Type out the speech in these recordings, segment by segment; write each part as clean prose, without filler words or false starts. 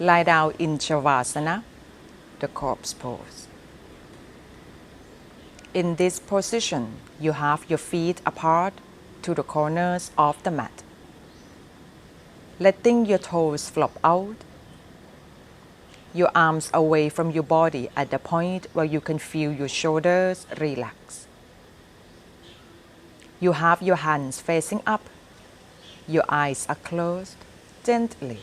Lie down in Shavasana, the Cobra Pose. In this position, you have your feet apart to the corners of the mat. Letting your toes flop out, your arms away from your body at the point where you can feel your shoulders relax. You have your hands facing up, your eyes are closed gently.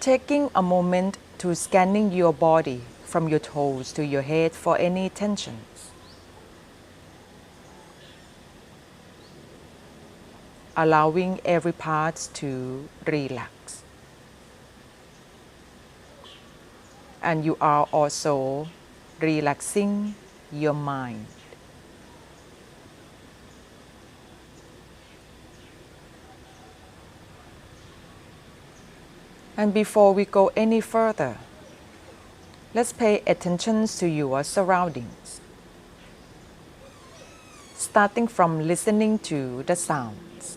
Taking a moment to scanning your body from your toes to your head for any tensions. Allowing every part to relax. And you are also relaxing your mind. And before we go any further, let's pay attention to your surroundings. Starting from listening to the sounds.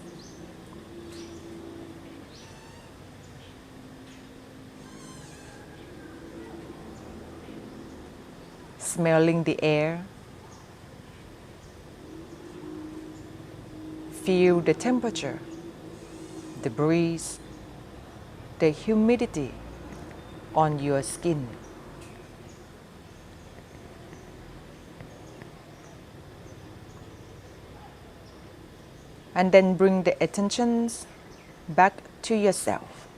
Smelling the air. Feel the temperature, the breeze, the humidity on your skin. And then bring the attentions back to yourself.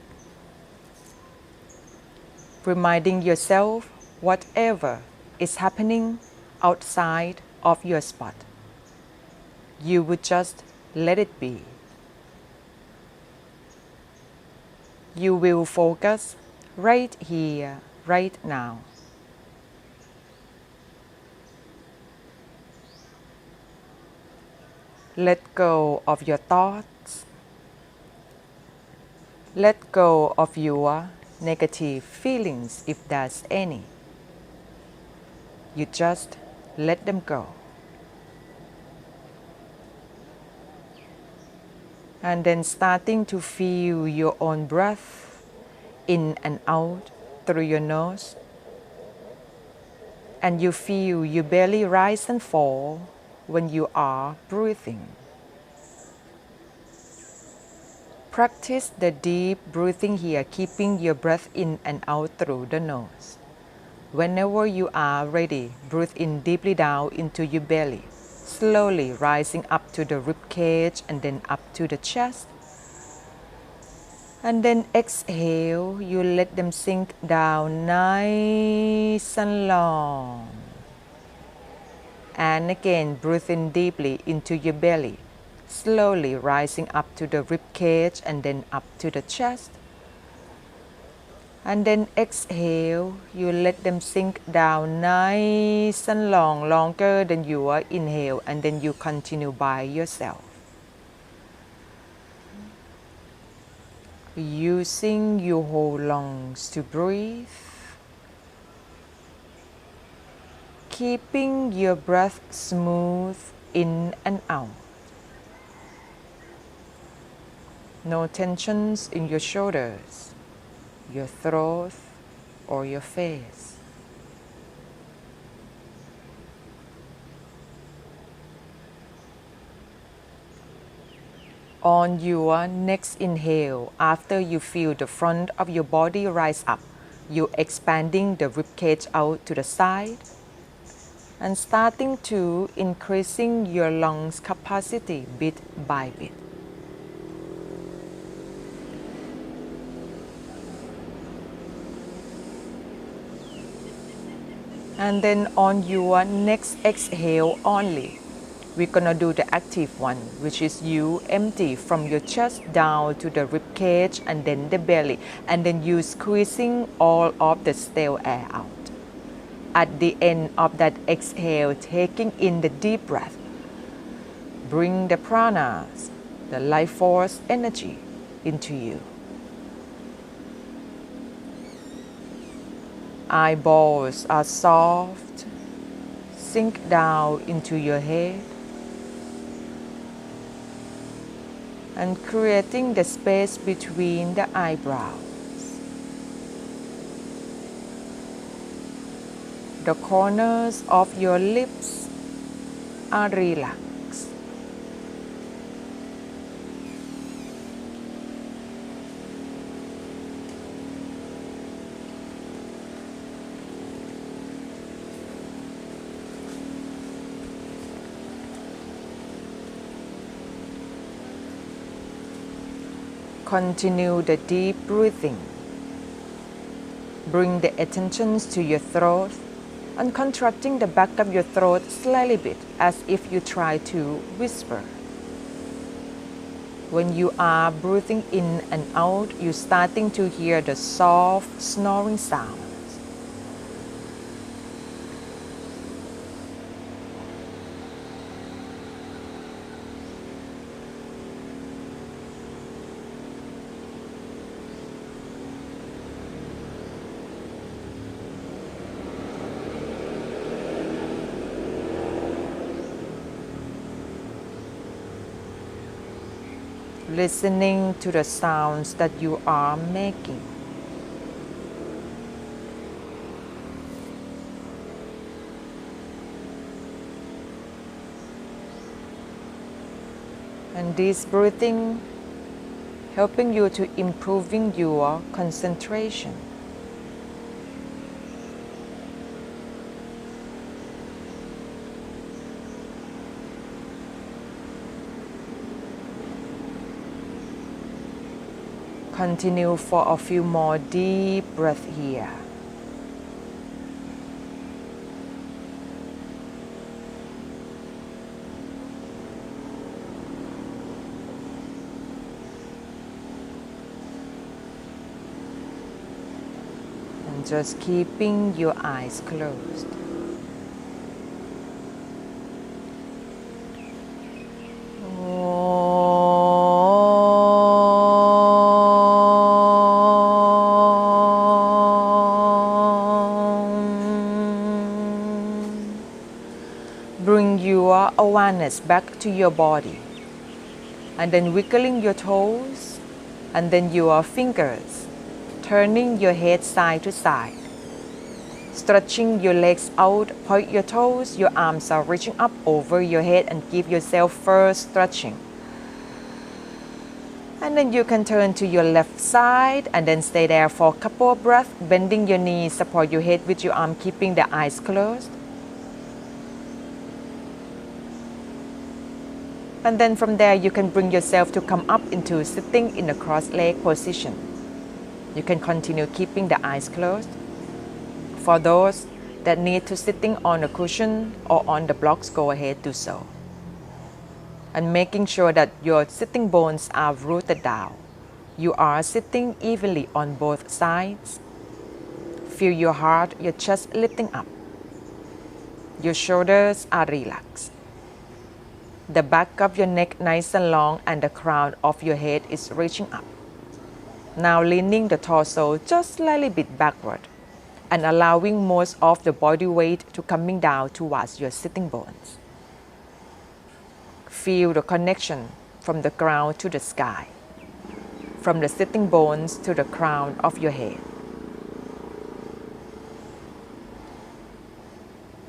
Reminding yourself whatever is happening outside of your spot, you would just let it be. You will focus right here, right now. Let go of your thoughts. Let go of your negative feelings if there's any. You just let them go. And then starting to feel your own breath in and out through your nose. And you feel your belly rise and fall when you are breathing. Practice the deep breathing here, keeping your breath in and out through the nose. Whenever you are ready, breathe in deeply down into your belly, slowly rising up to the rib cage and then up to the chest. And then exhale, you let them sink down nice and long. And again, breathe in deeply into your belly, slowly rising up to the rib cage and then up to the chest. And then exhale, you let them sink down nice and long, longer than your inhale, and then you continue by yourself. Using your whole lungs to breathe. Keeping your breath smooth in and out. No tensions in your shoulders, your throat, or your face. On your next inhale, after you feel the front of your body rise up, you're expanding the ribcage out to the side and starting to increasing your lungs capacity bit by bit. And then on your next exhale only, we're gonna do the active one, which is you empty from your chest down to the rib cage and then the belly, and then you squeezing all of the stale air out. At the end of that exhale, taking in the deep breath, bring the pranas, the life force energy into you. Eyeballs are soft, sink down into your head. and creating the space between the eyebrows. The corners of your lips are relaxed. Continue the deep breathing. Bring the attention to your throat and contracting the back of your throat slightly bit as if you try to whisper. When you are breathing in and out, you're starting to hear the soft snoring sound. Listening to the sounds that you are making. And this breathing helping you to improving your concentration. Continue for a few more deep breaths here. And just keeping your eyes closed. Bring your awareness back to your body and then wiggling your toes and then your fingers, turning your head side to side, stretching your legs out, point your toes, your arms are reaching up over your head and give yourself first stretching. And then you can turn to your left side and then stay there for a couple of breaths, bending your knees, support your head with your arm, keeping the eyes closed. And then from there, you can bring yourself to come up into sitting in a cross-leg position. You can continue keeping the eyes closed. For those that need to sitting on a cushion or on the blocks, go ahead, do so. And making sure that your sitting bones are rooted down. You are sitting evenly on both sides. Feel your heart, your chest lifting up. Your shoulders are relaxed. The back of your neck nice and long and the crown of your head is reaching up. Now leaning the torso just slightly bit backward and allowing most of the body weight to coming down towards your sitting bones. Feel the connection from the ground to the sky, from the sitting bones to the crown of your head.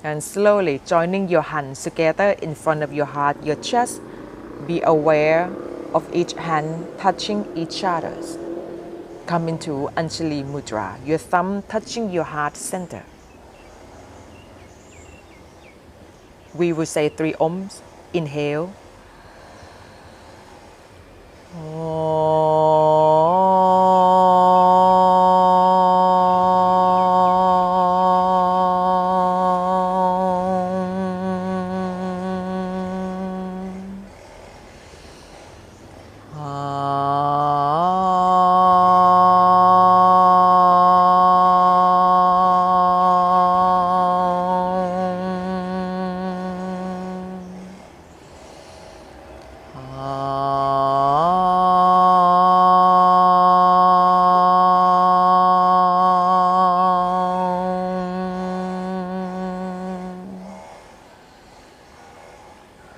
And slowly joining your hands together in front of your heart, your chest. Be aware of each hand touching each other's. Come into Anjali Mudra, your thumb touching your heart center. We will say 3 Oms. Inhale.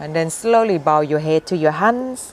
And then slowly bow your head to your hands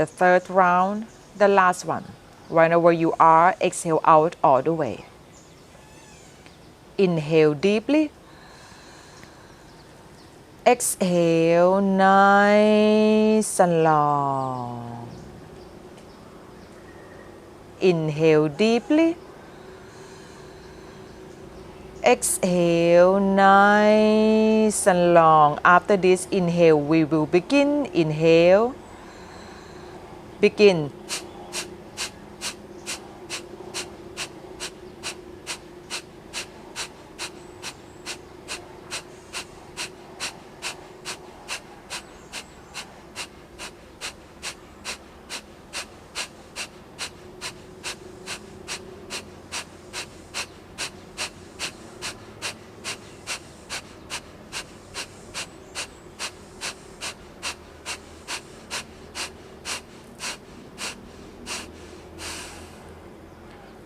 the third round, the last one. Whenever you are, exhale out all the way. Inhale deeply. Exhale nice and long. Inhale deeply. Exhale nice and long. After this inhale, we will begin. Inhale. Begin.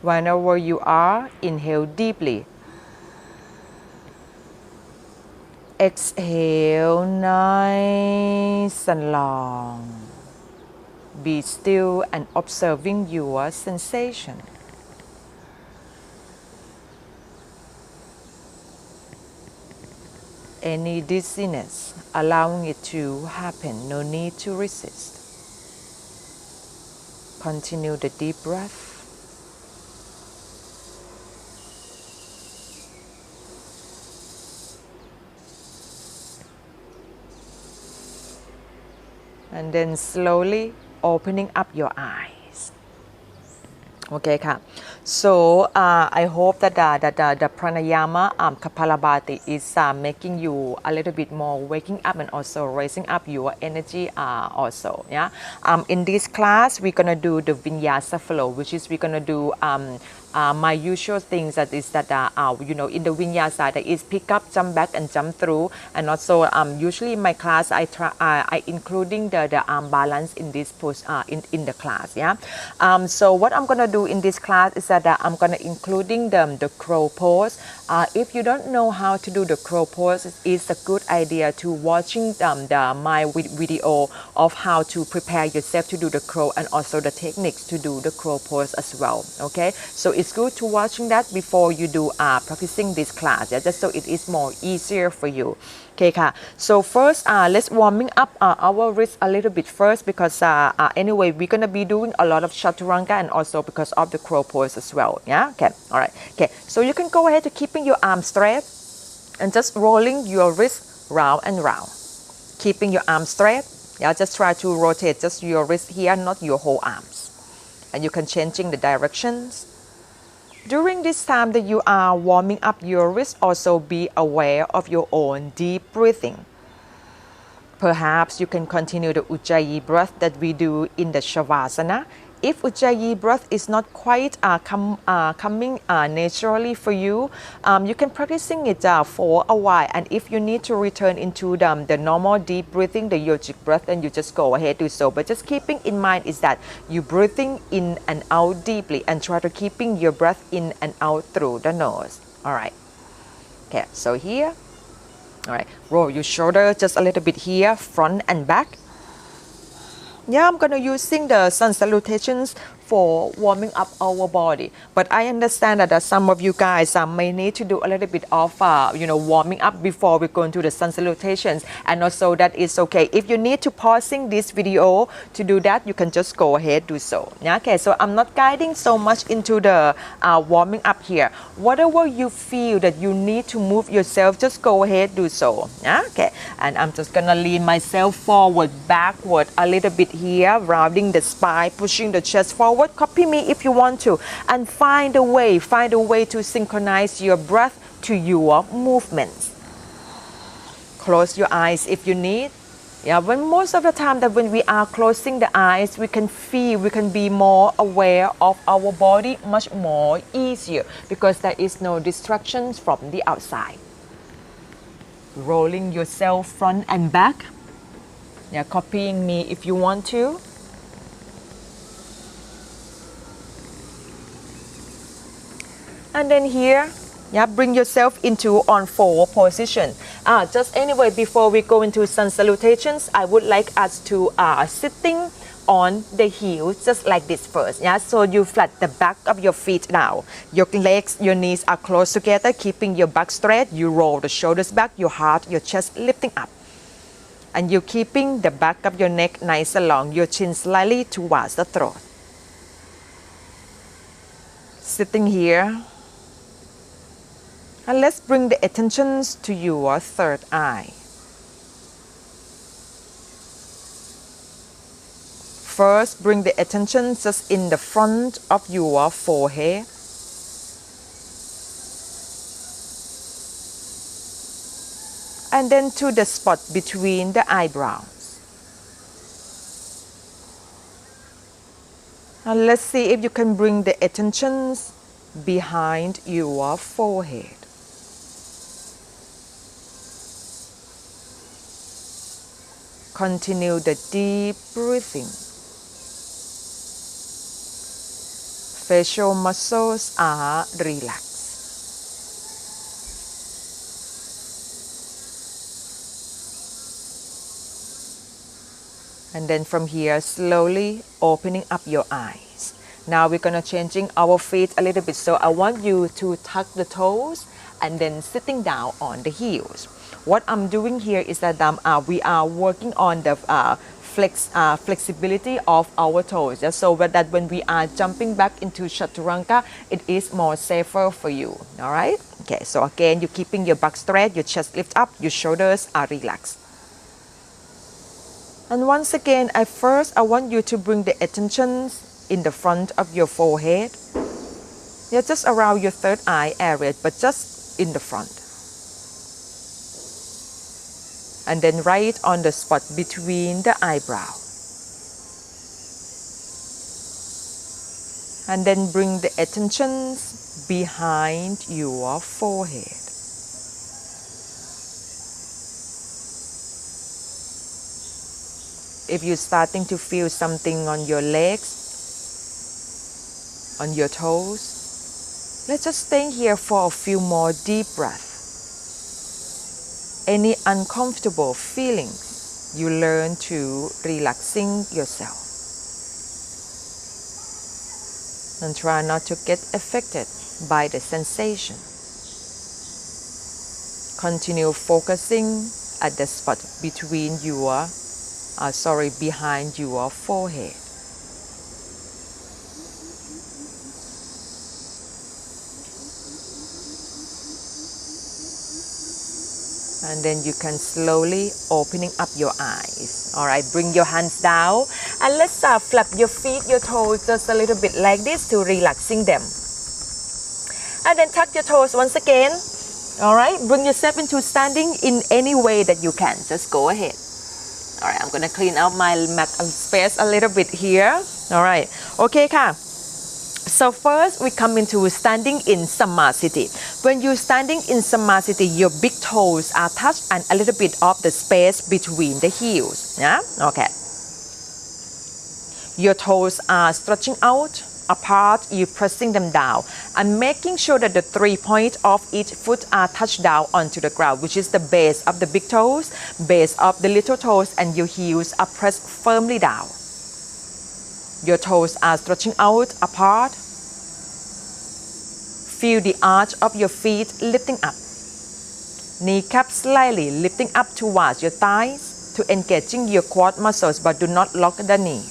Whenever you are, inhale deeply. Exhale nice and long. Be still and observing your sensation. Any dizziness, allowing it to happen, no need to resist. Continue the deep breath. And then slowly opening up your eyes. Okay, ka. So I hope that the pranayama Kapalabhati is making you a little bit more waking up and also raising up your energy also. Yeah. In this class, we're gonna do the Vinyasa Flow, which is we're gonna do my usual things that is that you know, in the Vinyasa that is pick up, jump back, and jump through. And also usually in my class I including the arm balance in this post in the class. Yeah. So what I'm gonna do in this class is that I'm gonna including the crow pose. If you don't know how to do the crow pose, it's a good idea to watching my video of how to prepare yourself to do the crow and also the techniques to do the crow pose as well. Okay, so it's good to watching that before you do practicing this class, yeah, just so it is more easier for you. Okay, ka. So first, let's warming up our wrist a little bit first because anyway, we're gonna be doing a lot of Chaturanga and also because of the crow pose as well. Yeah. Okay. All right. Okay. So you can go ahead to keeping your arm straight and just rolling your wrist round and round, keeping your arm straight. Yeah. Just try to rotate just your wrist here, not your whole arms, and you can changing the directions. During this time that you are warming up your wrist, also be aware of your own deep breathing. Perhaps you can continue the Ujjayi breath that we do in the Shavasana. If Ujjayi breath is not quite coming naturally for you, you can practicing it for a while. And if you need to return into the normal deep breathing, the yogic breath, then you just go ahead do so. But just keeping in mind is that you breathing in and out deeply and try to keeping your breath in and out through the nose. All right. Okay, so here. All right, roll your shoulder just a little bit here, front and back. Yeah, I'm gonna using the sun salutations for warming up our body, but I understand that some of you guys may need to do a little bit of you know, warming up before we go into the sun salutations, and also that is okay. If you need to pausing this video to do that, you can just go ahead do so. Yeah, okay, so I'm not guiding so much into the warming up here. Whatever you feel that you need to move yourself, just go ahead do so. Yeah, okay, and I'm just gonna lean myself forward, backward a little bit here, rounding the spine, pushing the chest forward. Copy me if you want to, and find a way to synchronize your breath to your movements. Close your eyes if you need. Yeah, when most of the time that when we are closing the eyes, we can feel, we can be more aware of our body much more easier because there is no distractions from the outside. Rolling yourself front and back. Yeah, copying me if you want to. And then here, yeah, bring yourself into on four position. Just anyway, before we go into sun salutations, I would like us to sitting on the heels, just like this first. Yeah, so you flat the back of your feet now. Your legs, your knees are close together, keeping your back straight. You roll the shoulders back, your heart, your chest lifting up. And you're keeping the back of your neck nice and long, your chin slightly towards the throat. Sitting here. And let's bring the attentions to your third eye. First, bring the attention just in the front of your forehead. And then to the spot between the eyebrows. And let's see if you can bring the attentions behind your forehead. Continue the deep breathing. Facial muscles are relaxed. And then from here, slowly opening up your eyes. Now we're going to changing our feet a little bit. So I want you to tuck the toes and then sitting down on the heels. What I'm doing here is that we are working on the flexibility of our toes. So that when we are jumping back into Chaturanga, it is more safer for you. All right? Okay, so again, you're keeping your back straight, your chest lift up, your shoulders are relaxed. And once again, I want you to bring the attention in the front of your forehead. Yeah, just around your third eye area, but just in the front. And then right on the spot between the eyebrow. And then bring the attention behind your forehead. If you're starting to feel something on your legs, on your toes, let's just stay here for a few more deep breaths. Any uncomfortable feelings, you learn to relaxing yourself. And try not to get affected by the sensation. Continue focusing at the spot between your behind your forehead. And then you can slowly opening up your eyes. All right, bring your hands down and let's flap your feet, your toes just a little bit like this to relaxing them. And then tuck your toes once again. All right, bring yourself into standing in any way that you can. Just go ahead. All right, I'm going to clean out my mat space a little bit here. All right, okay, ka. So first, we come into standing in Samasthiti. When you're standing in Samasthiti, your big toes are touched and a little bit of the space between the heels. Yeah, okay. Your toes are stretching out, apart, you're pressing them down and making sure that the 3 points of each foot are touched down onto the ground, which is the base of the big toes, base of the little toes, and your heels are pressed firmly down. Your toes are stretching out, apart. Feel the arch of your feet lifting up. Kneecaps slightly lifting up towards your thighs to engaging your quad muscles, but do not lock the knee.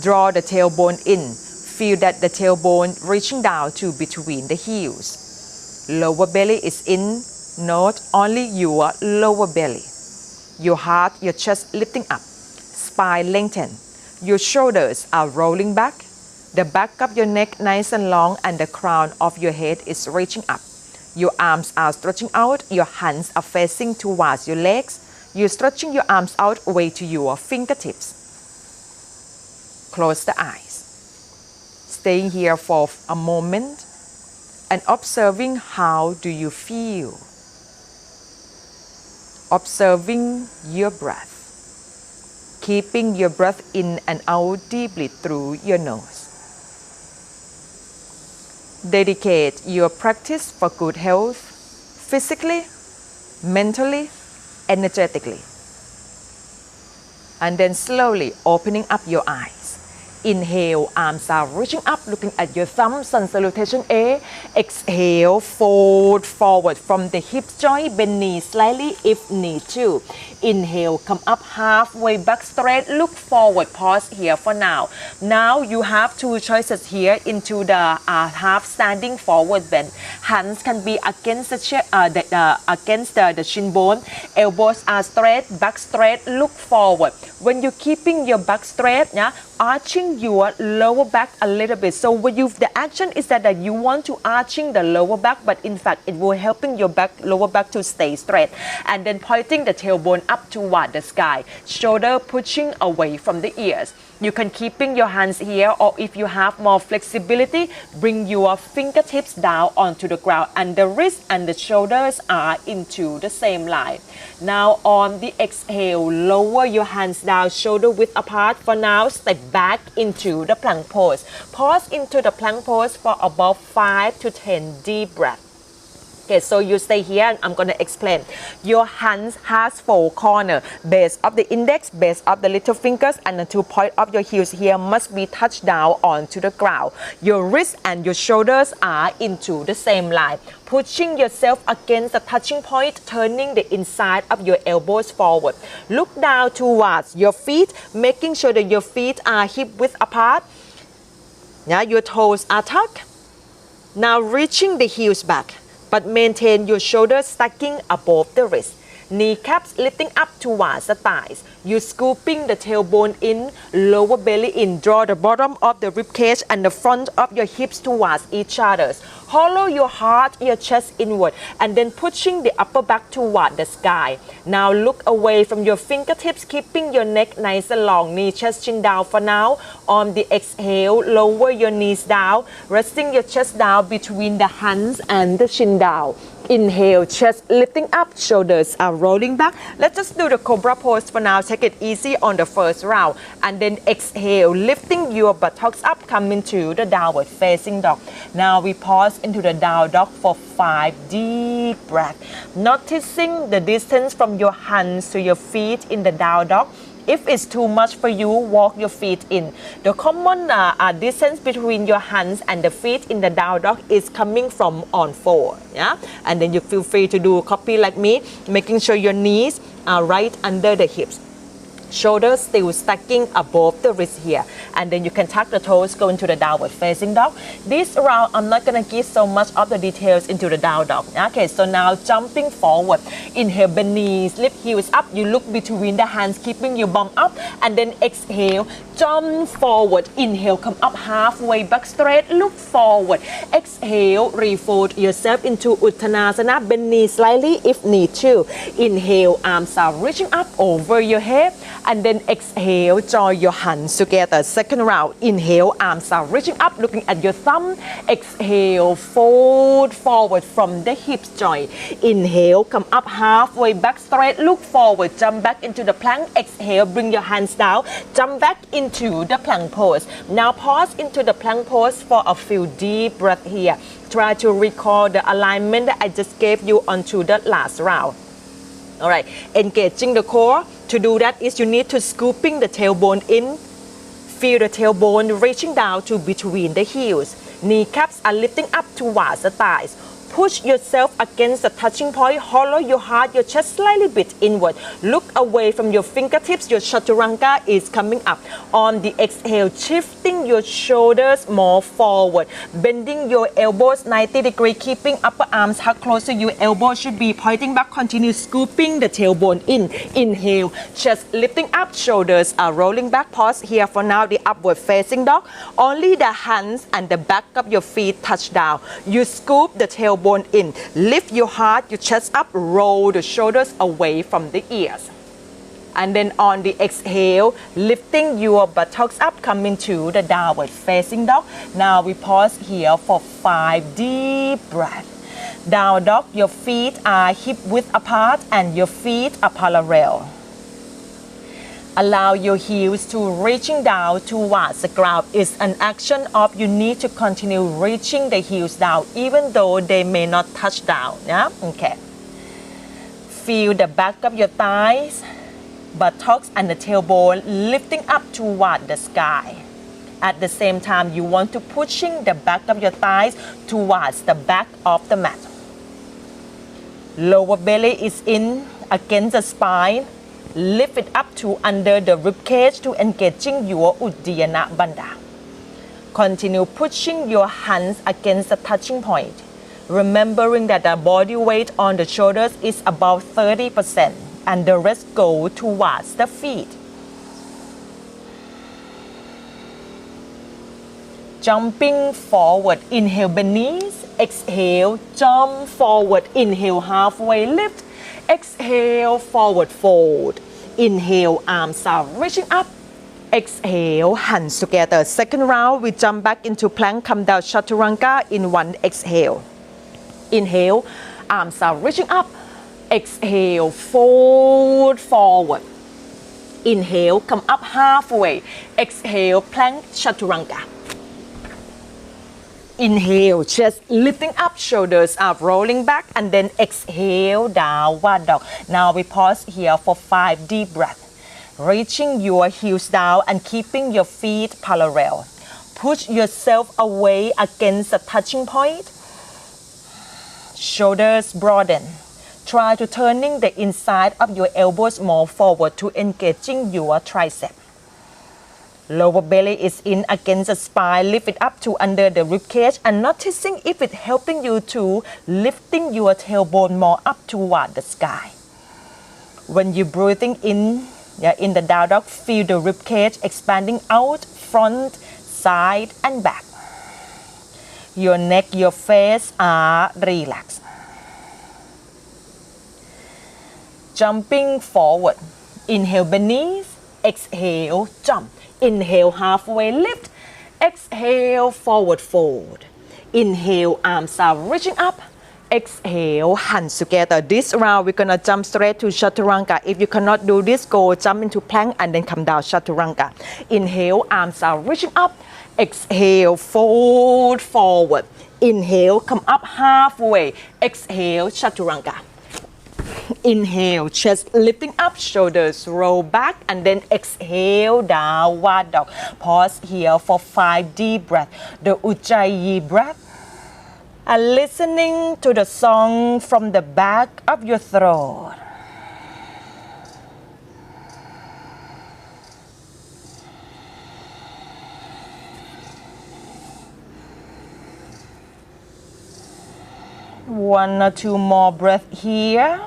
Draw the tailbone in. Feel that the tailbone reaching down to between the heels. Lower belly is in, not only your lower belly. Your heart, your chest lifting up. Spine lengthened. Your shoulders are rolling back. The back of your neck nice and long and the crown of your head is reaching up. Your arms are stretching out. Your hands are facing towards your legs. You're stretching your arms out away to your fingertips. Close the eyes. Staying here for a moment and observing how do you feel. Observing your breath. Keeping your breath in and out deeply through your nose. Dedicate your practice for good health, physically, mentally, energetically. And then slowly opening up your eyes. Inhale, arms are reaching up, looking at your thumb, sun salutation A. Exhale, fold forward from the hip joint, bend knees slightly if need to. Inhale, come up halfway back straight, look forward, pause here for now. Now you have two choices here into the half standing forward bend. Hands can be against the shin bone, elbows are straight, back straight, look forward. When you're keeping your back straight, arching your lower back a little bit. So the action is that you want to arching the lower back, but in fact it will helping your lower back to stay straight. And then pointing the tailbone up toward the sky, shoulder pushing away from the ears. You can keeping your hands here, or if you have more flexibility, bring your fingertips down onto the ground, and the wrist and the shoulders are into the same line. Now on the exhale, lower your hands down, shoulder width apart. For now, step back into the plank pose. Pause into the plank pose for about 5 to 10 deep breaths. Okay, so you stay here and I'm going to explain. Your hands has 4 corners. Base of the index, base of the little fingers, and the 2 points of your heels here must be touched down onto the ground. Your wrists and your shoulders are into the same line. Pushing yourself against the touching point, turning the inside of your elbows forward. Look down towards your feet, making sure that your feet are hip width apart. Now your toes are tucked. Now reaching the heels back, but maintain your shoulders stacking above the wrist. Kneecaps lifting up towards the thighs. You scooping the tailbone in, lower belly in. Draw the bottom of the rib cage and the front of your hips towards each other. Hollow your heart, your chest inward, and then pushing the upper back toward the sky. Now look away from your fingertips, keeping your neck nice and long. Knee, chest, chin down for now. On the exhale, lower your knees down, resting your chest down between the hands and the chin down. Inhale, chest lifting up, shoulders are rolling back. Let's just do the Cobra Pose for now. Take it easy on the first round. And then exhale, lifting your buttocks up, coming to the downward facing dog. Now we pause into the down dog for 5 deep breaths. Noticing the distance from your hands to your feet in the down dog. If it's too much for you, walk your feet in. The common distance between your hands and the feet in the down dog is coming from on 4. Yeah? And then you feel free to do copy like me, making sure your knees are right under the hips. Shoulders still stacking above the wrist here. And then you can tuck the toes, go into the downward facing dog. This round, I'm not going to give so much of the details into the down dog. Okay, so now jumping forward. Inhale, bend knees, lift heels up. You look between the hands, keeping your bum up. And then exhale, jump forward. Inhale, come up halfway back straight, look forward. Exhale, refold yourself into Utkatasana. Bend knees slightly if need to. Inhale, arms are reaching up over your head. And then exhale, join your hands together. Second round, inhale, arms are reaching up, looking at your thumb. Exhale, fold forward from the hips joint. Inhale, come up halfway back straight, look forward, jump back into the plank. Exhale, bring your hands down, jump back into the plank pose. Now pause into the plank pose for a few deep breaths here. Try to recall the alignment that I just gave you onto the last round. Alright, engaging the core. To do that is you need to scooping the tailbone in. Feel the tailbone reaching down to between the heels. Kneecaps are lifting up towards the thighs. Push yourself against the touching point. Hollow your heart, your chest slightly bit inward. Look away from your fingertips. Your Chaturanga is coming up. On the exhale, shifting your shoulders more forward. Bending your elbows 90 degrees, keeping upper arms hugged close to you. Elbows should be pointing back. Continue scooping the tailbone in. Inhale, chest lifting up, shoulders are rolling back. Pause here for now, the upward facing dog. Only the hands and the back of your feet touch down. You scoop the tailbone in. Lift your heart, your chest up, roll the shoulders away from the ears. And then on the exhale, lifting your buttocks up, coming to the downward facing dog. Now we pause here for 5 deep breaths. Down dog, your feet are hip width apart and your feet are parallel. Allow your heels to reaching down towards the ground. It's an action of you need to continue reaching the heels down even though they may not touch down. Yeah? Okay. Feel the back of your thighs. buttocks and the tailbone lifting up toward the sky. At the same time, you want to pushing the back of your thighs towards the back of the mat. Lower belly is in against the spine. Lift it up to under the rib cage to engaging your Uddiyana Bandha. Continue pushing your hands against the touching point. Remembering that the body weight on the shoulders is about 30% and the rest go towards the feet. Jumping forward, inhale bend knees, exhale, jump forward, inhale halfway lift, exhale forward fold, inhale arms are reaching up, exhale hands together. Second round we jump back into plank, come down Chaturanga in one exhale. Inhale, arms are reaching up, exhale fold forward, inhale come up halfway, exhale plank Chaturanga. Inhale, chest lifting up, shoulders up, rolling back, and then exhale, downward dog. Now we pause here for 5 deep breaths. Reaching your heels down and keeping your feet parallel. Push yourself away against the touching point. Shoulders broaden. Try to turning the inside of your elbows more forward to engaging your tricep. Lower belly is in against the spine. Lift it up to under the rib cage and noticing if it helping you to lifting your tailbone more up toward the sky. When you breathing in the down dog, feel the rib cage expanding out, front, side and back. Your neck, your face are relaxed. Jumping forward, inhale bend knees, exhale jump. Inhale halfway lift, exhale forward fold. Inhale arms are reaching up, exhale hands together. This round we're gonna jump straight to Chaturanga. If you cannot do this, go jump into plank and then come down Chaturanga. Inhale, arms are reaching up, exhale fold forward. Inhale come up halfway, exhale Chaturanga. Inhale, chest lifting up, shoulders roll back, and then exhale, downward dog. Pause here for 5 deep breaths. The Ujjayi breath. And listening to the song from the back of your throat. One or two more breaths here.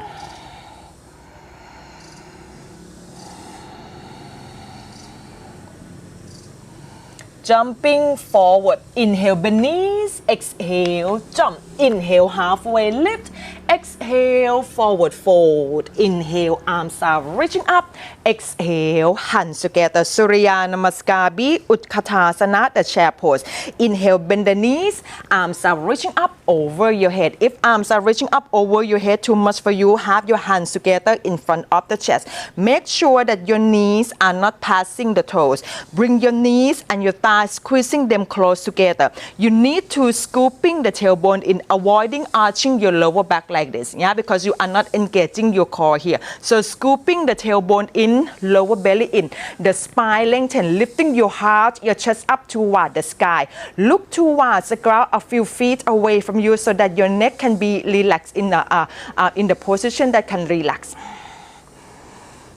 Jumping forward, inhale bend knees, exhale jump, inhale halfway lift, exhale forward fold, inhale arms are reaching up, exhale hands together, Surya Namaskar, Utkatasana, the chair pose. Inhale bend the knees, arms are reaching up over your head. If arms are reaching up over your head too much for you, have your hands together in front of the chest. Make sure that your knees are not passing the toes. Bring your knees and your thighs squeezing them close together. You need to scooping the tailbone in, avoiding arching your lower back like this, yeah, because you are not engaging your core here. So scooping the tailbone in, lower belly in, the spine lengthen, lifting your heart, your chest up toward the sky. Look towards the ground a few feet away from you so that your neck can be relaxed in the position that can relax.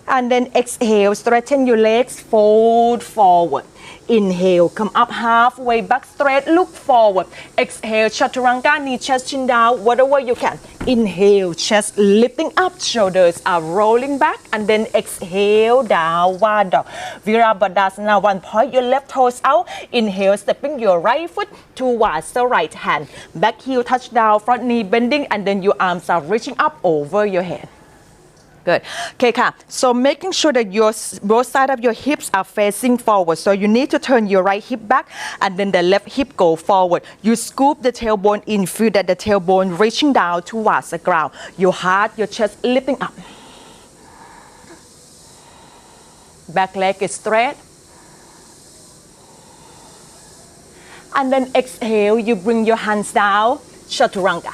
And then exhale, straighten your legs, fold forward. Inhale, come up halfway, back straight, look forward. Exhale, Chaturanga, knee, chest, chin down, whatever you can. Inhale, chest lifting up, shoulders are rolling back, and then exhale, downward dog. Virabhadasana, 1 point, your left toes out. Inhale, stepping your right foot towards the right hand. Back heel touch down, front knee bending, and then your arms are reaching up over your head. Good. Okay, so making sure that your both sides of your hips are facing forward. So you need to turn your right hip back and then the left hip go forward. You scoop the tailbone in, feel that the tailbone reaching down towards the ground. Your heart, your chest lifting up. Back leg is straight. And then exhale, you bring your hands down, Chaturanga.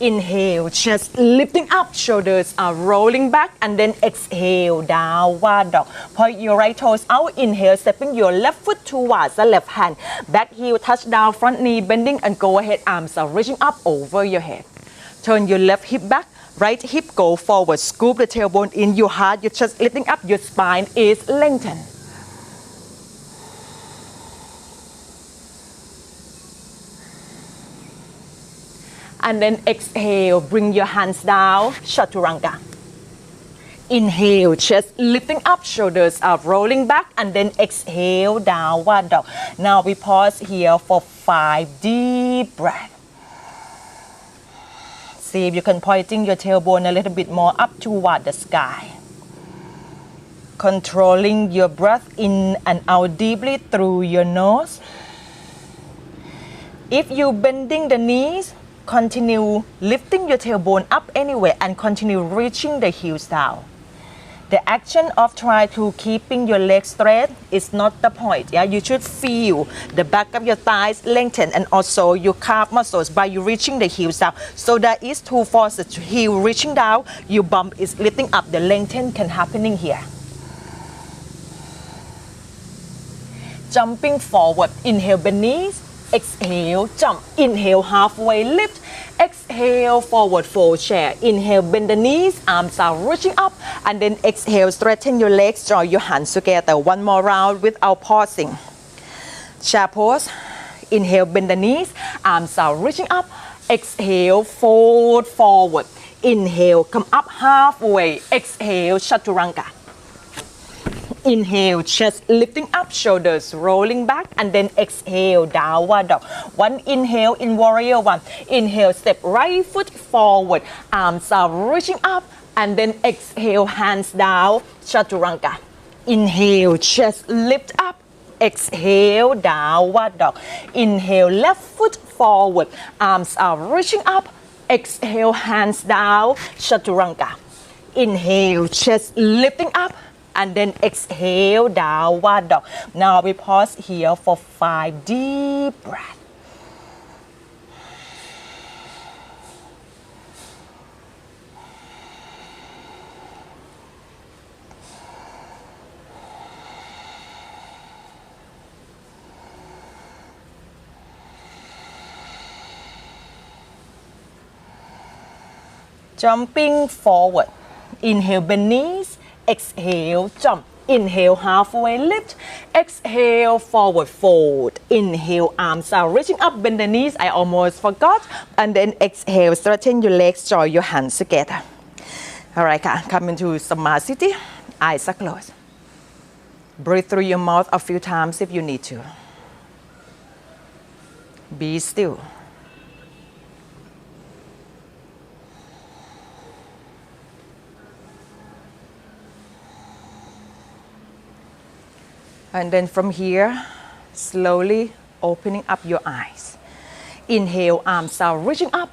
Inhale, chest lifting up, shoulders are rolling back, and then exhale, downward dog. Point your right toes out, inhale, stepping your left foot towards the left hand. Back heel touch down, front knee bending, and go ahead, arms are reaching up over your head. Turn your left hip back, right hip go forward, scoop the tailbone in, your heart, your chest lifting up, your spine is lengthened. And then exhale, bring your hands down, Chaturanga. Inhale, chest lifting up, shoulders are rolling back, and then exhale, downward dog. Now we pause here for 5 deep breaths. See if you can pointing your tailbone a little bit more up toward the sky. Controlling your breath in and out deeply through your nose. If you're bending the knees, continue lifting your tailbone up anyway and continue reaching the heels down. The action of try to keeping your legs straight is not the point. Yeah, you should feel the back of your thighs lengthen and also your calf muscles by you reaching the heels down. So there is two forces: heel reaching down, your bum is lifting up. The lengthen can happening here. Jumping forward, inhale bend knees. Exhale, jump. Inhale, halfway lift. Exhale, forward fold chair. Inhale, bend the knees, arms are reaching up. And then exhale, straighten your legs, draw your hands together. One more round without pausing. Chair pose. Inhale, bend the knees, arms are reaching up. Exhale, fold forward. Inhale, come up halfway. Exhale, Chaturanga. Inhale, chest lifting up, shoulders rolling back, and then exhale, downward dog. One inhale in warrior one. Inhale, step right foot forward, arms are reaching up, and then exhale, hands down, Chaturanga. Inhale, chest lift up, exhale, downward dog. Inhale, left foot forward, arms are reaching up, exhale, hands down, Chaturanga. Inhale, chest lifting up, and then exhale, downward dog. Now we pause here for 5 deep breaths. Jumping forward. Inhale, bend knees. Exhale, jump. Inhale, halfway lift. Exhale, forward fold. Inhale, arms are reaching up, bend the knees. I almost forgot. And then exhale, straighten your legs, draw your hands together. All right, come into Samadhi. Eyes are closed. Breathe through your mouth a few times if you need to. Be still. And then from here, slowly opening up your eyes. Inhale, arms are reaching up.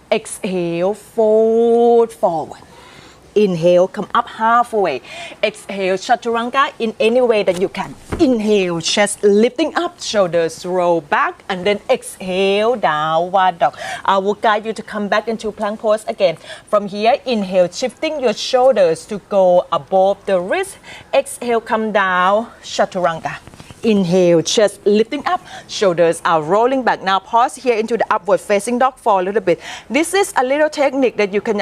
Exhale, fold forward. Inhale, come up halfway. Exhale, Chaturanga in any way that you can. Inhale, chest lifting up, shoulders roll back, and then exhale, downward dog. I will guide you to come back into plank pose again. From here, inhale, shifting your shoulders to go above the wrist. Exhale, come down, Chaturanga. Inhale, chest lifting up, shoulders are rolling back. Now pause here into the upward facing dog for a little bit. This is a little technique that you can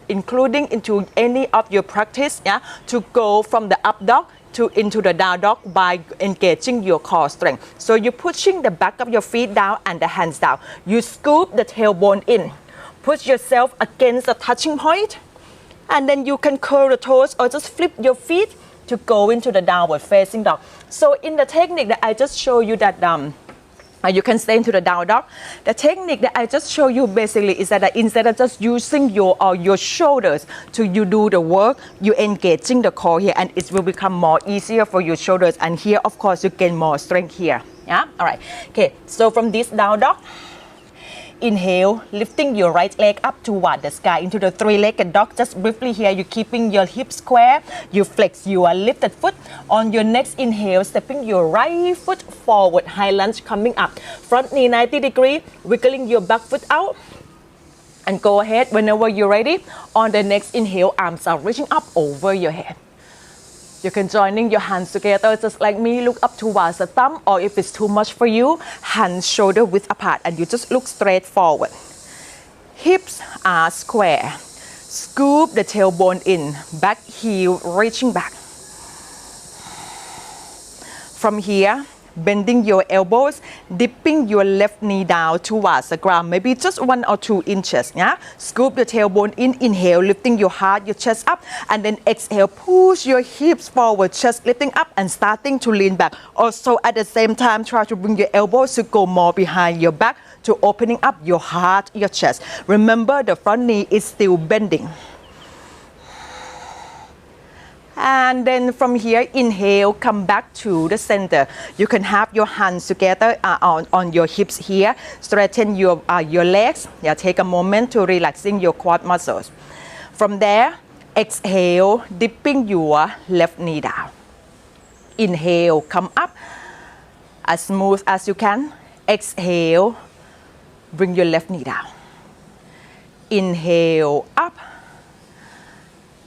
including into any of your practice, yeah, to go from the up dog into the down dog by engaging your core strength. So you're pushing the back of your feet down and the hands down. You scoop the tailbone in. Push yourself against the touching point, and then you can curl the toes or just flip your feet to go into the downward facing dog. So in the technique that I just show you that you can stay into the down dog. The technique that I just show you basically is that instead of just using your shoulders to you do the work, you engaging the core here, and it will become more easier for your shoulders. And here, of course, you gain more strength here. Yeah. All right. Okay. So from this down dog, inhale, lifting your right leg up toward the sky into the three-legged dog. Just briefly here, you're keeping your hips square. You flex your lifted foot. On your next inhale, stepping your right foot forward, high lunge coming up. Front knee 90 degree, wiggling your back foot out. And go ahead whenever you're ready. On the next inhale, arms are reaching up over your head. You can joining your hands together just like me, look up towards the thumb, or if it's too much for you, hands shoulder width apart and you just look straight forward. Hips are square. Scoop the tailbone in, back heel reaching back. From here, bending your elbows, dipping your left knee down towards the ground, maybe just 1 or 2 inches. Yeah? Scoop the tailbone in, inhale, lifting your heart, your chest up, and then exhale, push your hips forward, chest lifting up and starting to lean back. Also at the same time, try to bring your elbows to go more behind your back to opening up your heart, your chest. Remember, the front knee is still bending. And then from here, inhale, come back to the center. You can have your hands together on your hips here. Straighten your legs. Yeah, take a moment to relaxing your quad muscles. From there, exhale, dipping your left knee down. Inhale, come up as smooth as you can. Exhale, bring your left knee down. Inhale, up.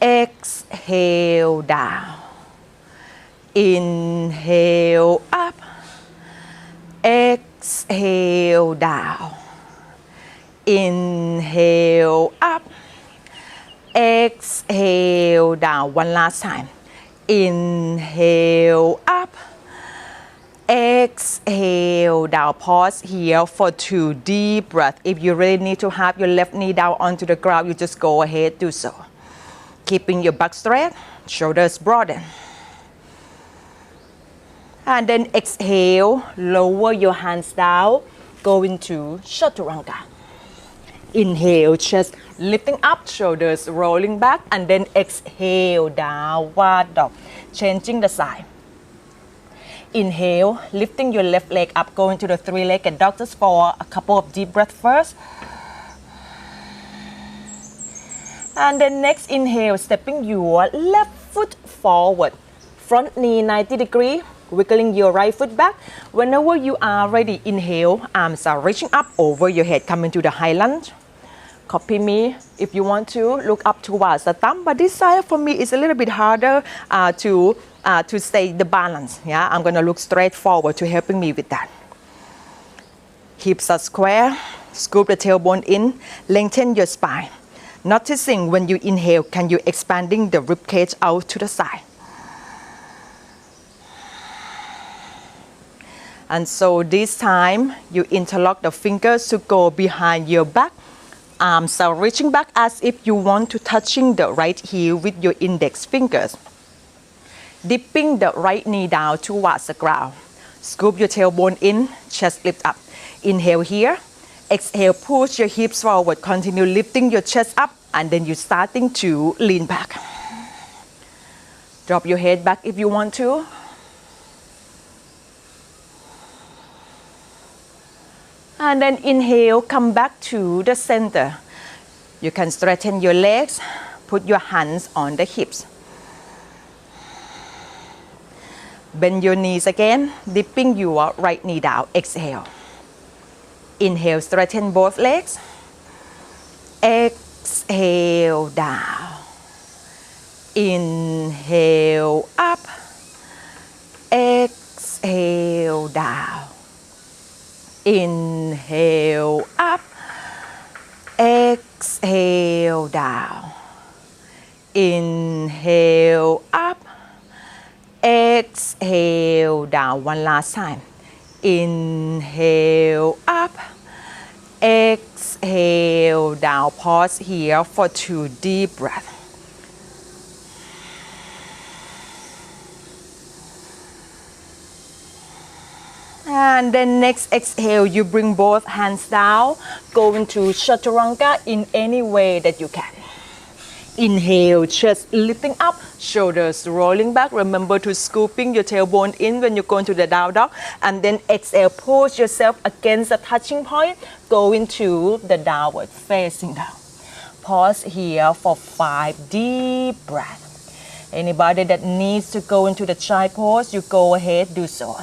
Exhale down. Inhale up. Exhale down. Inhale up. Exhale down. One last time. Inhale up. Exhale down. Pause here for 2 deep breaths. If you really need to have your left knee down onto the ground, you just go ahead, do so. Keeping your back straight, shoulders broaden. And then exhale, lower your hands down, go into Chaturanga. Inhale, chest lifting up, shoulders rolling back, and then exhale, downward dog. Changing the side. Inhale, lifting your left leg up, going to the 3-legged dog just for a couple of deep breaths first. And then next inhale, stepping your left foot forward. Front knee 90 degrees, wiggling your right foot back. Whenever you are ready, inhale, arms are reaching up over your head, coming to the high lunge. Copy me if you want to, look up towards the thumb, but this side for me is a little bit harder to stay the balance. Yeah, I'm gonna look straight forward to helping me with that. Hips are square, scoop the tailbone in, lengthen your spine. Noticing when you inhale, can you expanding the rib cage out to the side. And so this time, you interlock the fingers to go behind your back. Arms are reaching back as if you want to touching the right heel with your index fingers. Dipping the right knee down towards the ground. Scoop your tailbone in, chest lift up. Inhale here. Exhale, push your hips forward. Continue lifting your chest up, and then you're starting to lean back. Drop your head back if you want to. And then inhale, come back to the center. You can straighten your legs, put your hands on the hips. Bend your knees again, dipping your right knee down. Exhale. Inhale, straighten both legs. Exhale down. Inhale up. Exhale down. Inhale up. Exhale down. Inhale up. Exhale down. One last time. Inhale up. Exhale down. Pause here for 2 deep breaths. And then next exhale, you bring both hands down, go into Chaturanga in any way that you can. Inhale, chest lifting up, shoulders rolling back. Remember to scooping your tailbone in when you go into the down dog. And then exhale, push yourself against the touching point. Go into the downward facing dog. Pause here for 5 deep breaths. Anybody that needs to go into the child pose, you go ahead, do so.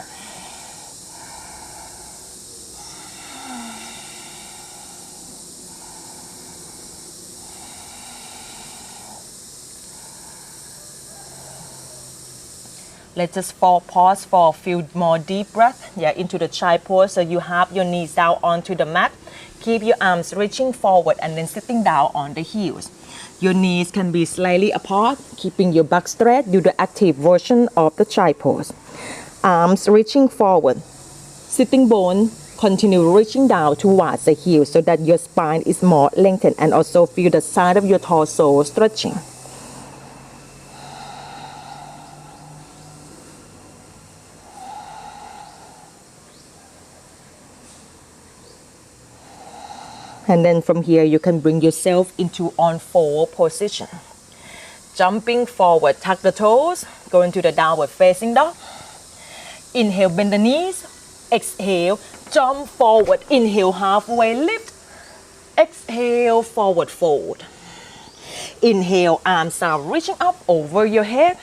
Let's just pause for a few more deep breaths. Yeah, into the child pose. So you have your knees down onto the mat. Keep your arms reaching forward and then sitting down on the heels. Your knees can be slightly apart, keeping your back straight. Do the active version of the child pose. Arms reaching forward. Sitting bone, continue reaching down towards the heels so that your spine is more lengthened, and also feel the side of your torso stretching. And then from here, you can bring yourself into on-fold position. Jumping forward, tuck the toes, go into the downward facing dog. Inhale, bend the knees. Exhale, jump forward. Inhale, halfway lift. Exhale, forward fold. Inhale, arms are reaching up over your head.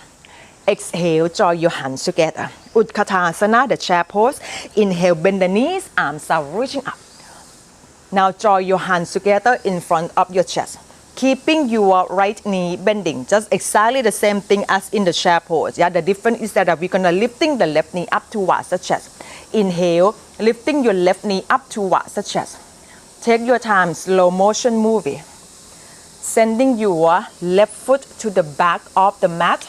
Exhale, join your hands together. Utkatasana, the chair pose. Inhale, bend the knees, arms are reaching up. Now join your hands together in front of your chest, keeping your right knee bending. Just exactly the same thing as in the chair pose. Yeah, the difference is that we're gonna lifting the left knee up towards the chest. Inhale, lifting your left knee up towards the chest. Take your time, slow motion movie. Sending your left foot to the back of the mat.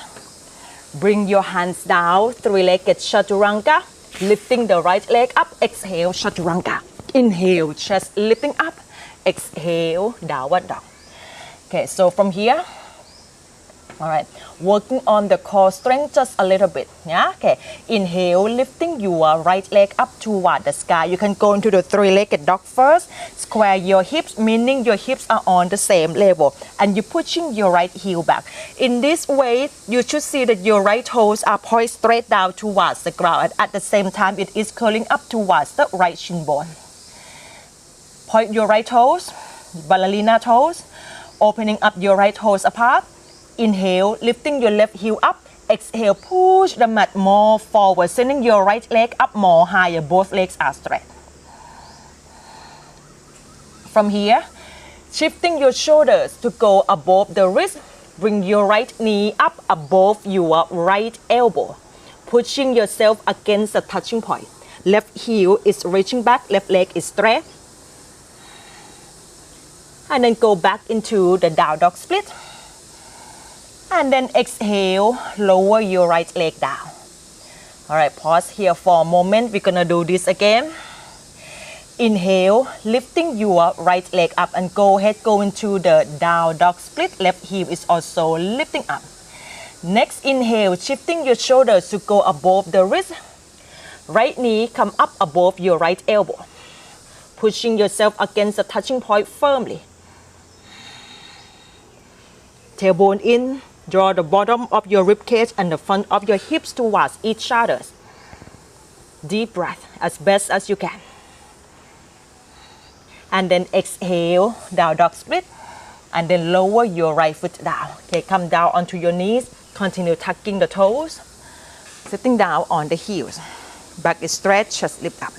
Bring your hands down, three-legged Chaturanga. Lifting the right leg up, exhale, Chaturanga. Inhale, chest lifting up. Exhale, downward dog. Okay, so from here, all right, working on the core strength just a little bit. Yeah, okay. Inhale, lifting your right leg up toward the sky. You can go into the three-legged dog first. Square your hips, meaning your hips are on the same level. And you're pushing your right heel back. In this way, you should see that your right toes are poised straight down towards the ground. And at the same time, it is curling up towards the right shin bone. Point your right toes, ballerina toes, opening up your right toes apart. Inhale, lifting your left heel up. Exhale, push the mat more forward, sending your right leg up more higher. Both legs are straight. From here, shifting your shoulders to go above the wrist. Bring your right knee up above your right elbow, pushing yourself against the touching point. Left heel is reaching back, left leg is straight. And then go back into the down dog split. And then exhale, lower your right leg down. All right, pause here for a moment. We're gonna do this again. Inhale, lifting your right leg up and go ahead, go into the down dog split. Left heel is also lifting up. Next, inhale, shifting your shoulders to go above the wrist. Right knee come up above your right elbow, pushing yourself against the touching point firmly. Tailbone in, draw the bottom of your rib cage and the front of your hips towards each other. Deep breath as best as you can. And then exhale, down dog split. And then lower your right foot down. Okay, come down onto your knees. Continue tucking the toes. Sitting down on the heels. Back is straight, chest lift up.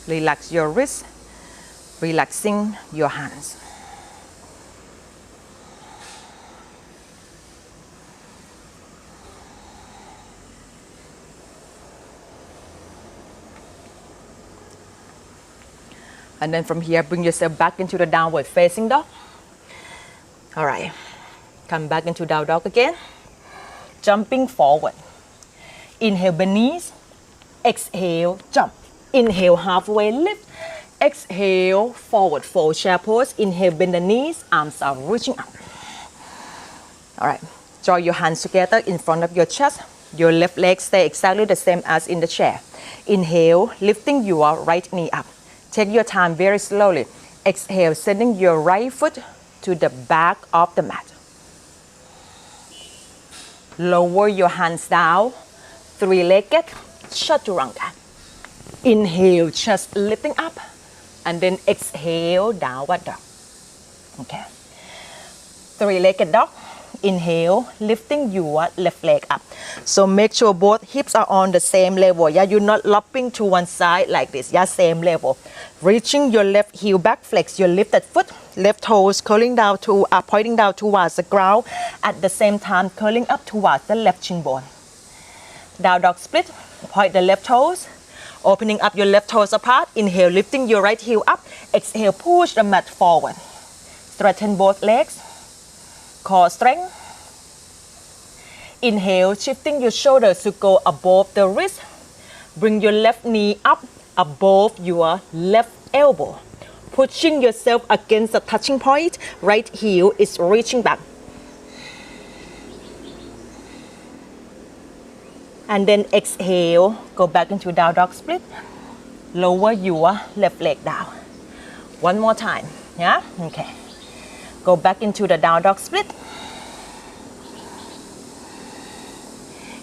Relax your wrists. Relaxing your hands. And then from here, bring yourself back into the downward facing dog. All right, come back into down dog again. Jumping forward. Inhale, bend knees. Exhale, jump. Inhale, halfway lift. Exhale, forward fold, chair pose. Inhale, bend the knees, arms are reaching up. All right, join your hands together in front of your chest. Your left leg stay exactly the same as in the chair. Inhale, lifting your right knee up. Take your time very slowly. Exhale, sending your right foot to the back of the mat. Lower your hands down. Three-legged Chaturanga. Inhale, chest lifting up. And then exhale, downward dog. Okay. Three-legged dog. inhale, lifting your left leg up. So make sure both hips are on the same level. Yeah, you're not lopping to one side like this. Yeah, same level. Reaching your left heel back, flex your lifted foot, left toes curling down to pointing down towards the ground. At the same time, curling up towards the left shin bone. Down dog split. Point the left toes. Opening up your left toes apart. Inhale, lifting your right heel up. Exhale, push the mat forward. Straighten both legs. Core strength. Inhale, shifting your shoulders to go above the wrist. Bring your left knee up above your left elbow. Pushing yourself against the touching point. Right heel is reaching back. And then exhale, go back into down dog split. Lower your left leg down. One more time, yeah? Okay. Go back into the down dog split.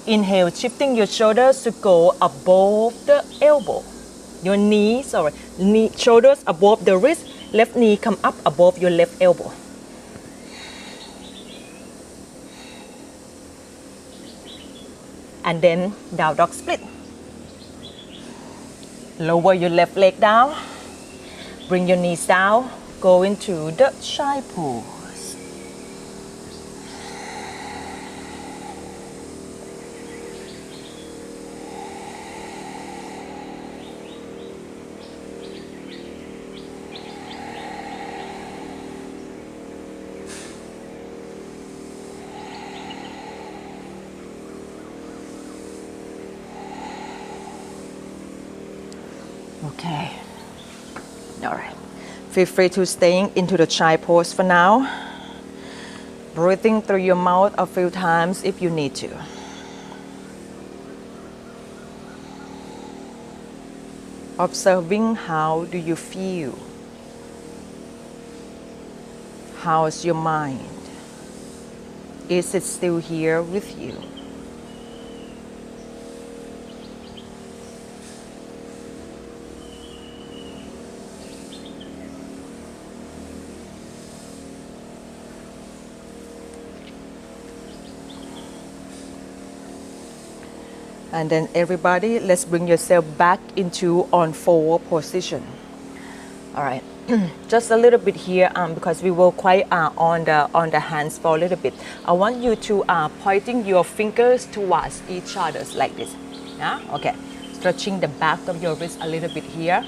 Inhale, shifting your shoulders to go above the elbow. Your knees, shoulders above the wrist. Left knee come up above your left elbow. And then down dog split. Lower your left leg down. Bring your knees down. Go into the shy pose. Okay. All right. Feel free to staying into the chai pose for now. Breathing through your mouth a few times if you need to. Observing how do you feel? How's your mind? Is it still here with you? And then everybody, let's bring yourself back into on forward position. All right, just a little bit here because we will quite on the hands for a little bit. I want you to pointing your fingers towards each other like this. Yeah, okay. Stretching the back of your wrist a little bit here.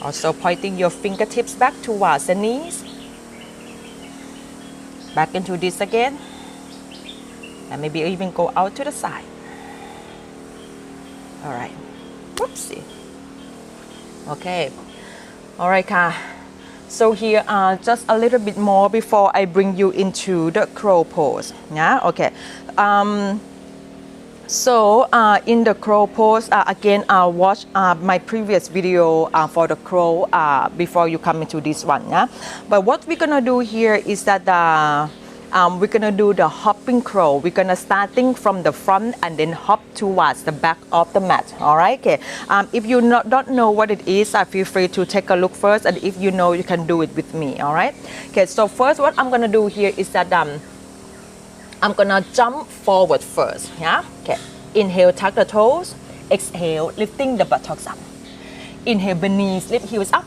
Also pointing your fingertips back towards the knees. Back into this again. And maybe even go out to the side. All right. Whoopsie. Okay. All right, Ka. So here, just a little bit more before I bring you into the crow pose. Yeah. Okay. So in the crow pose, again, watch my previous video for the crow before you come into this one. Yeah. But what we're gonna do here is that we're gonna do the hopping crow. We're gonna starting from the front and then hop towards the back of the mat. All right. Okay. If you don't know what it is, feel free to take a look first, and if you know, you can do it with me. All right. Okay. So first, what I'm gonna do here is that I'm gonna jump forward first. Yeah. Okay. Inhale, tuck the toes. Exhale, lifting the buttocks up. Inhale, bend knees, lift heels up.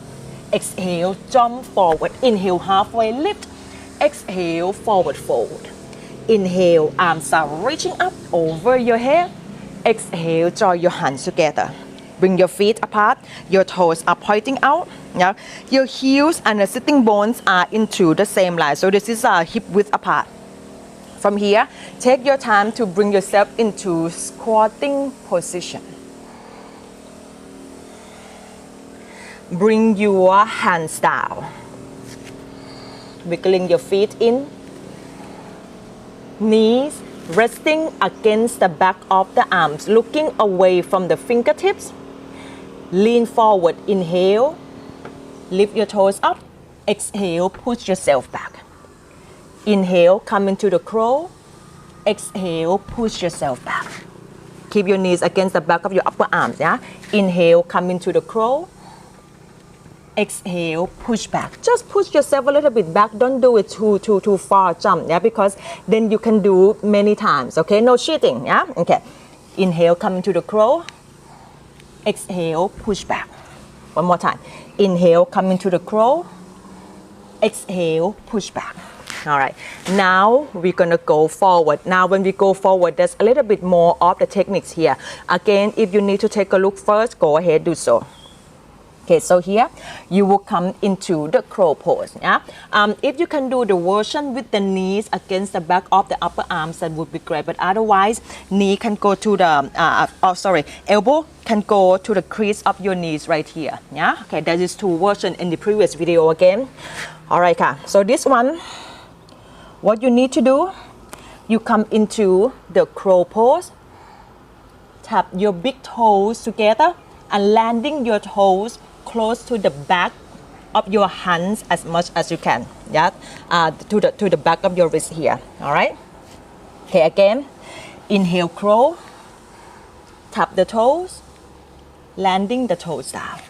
Exhale, jump forward. Inhale, halfway lift. Exhale, forward fold. Inhale, arms are reaching up over your head. Exhale, join your hands together. Bring your feet apart. Your toes are pointing out. Yeah. Your heels and the sitting bones are into the same line. So this is hip width apart. From here, take your time to bring yourself into squatting position. Bring your hands down. Wiggling your feet in. Knees resting against the back of the arms, looking away from the fingertips. Lean forward, inhale. Lift your toes up. Exhale, push yourself back. Inhale, come into the crow. Exhale, push yourself back. Keep your knees against the back of your upper arms, yeah? Inhale, come into the crow. exhale, push back. Just push yourself a little bit back. Don't do it too far jump, yeah, because then you can do many times, okay? No cheating, yeah? Okay. Inhale, come into the crow. Exhale, push back. One more time. Inhale, come into the crow. Exhale, push back. All right, now we're gonna go forward. Now when we go forward, there's a little bit more of the techniques here. Again, if you need to take a look first, go ahead, do so. Okay, so here you will come into the crow pose. Yeah, if you can do the version with the knees against the back of the upper arms, that would be great. But otherwise, knee can go to the elbow can go to the crease of your knees right here. Yeah, okay, that is two versions in the previous video again. All right, so this one, what you need to do, you come into the crow pose, tap your big toes together, and landing your toes close to the back of your hands as much as you can, yeah, to the back of your wrist here. All right. Okay, again, inhale crow, tap the toes, landing the toes down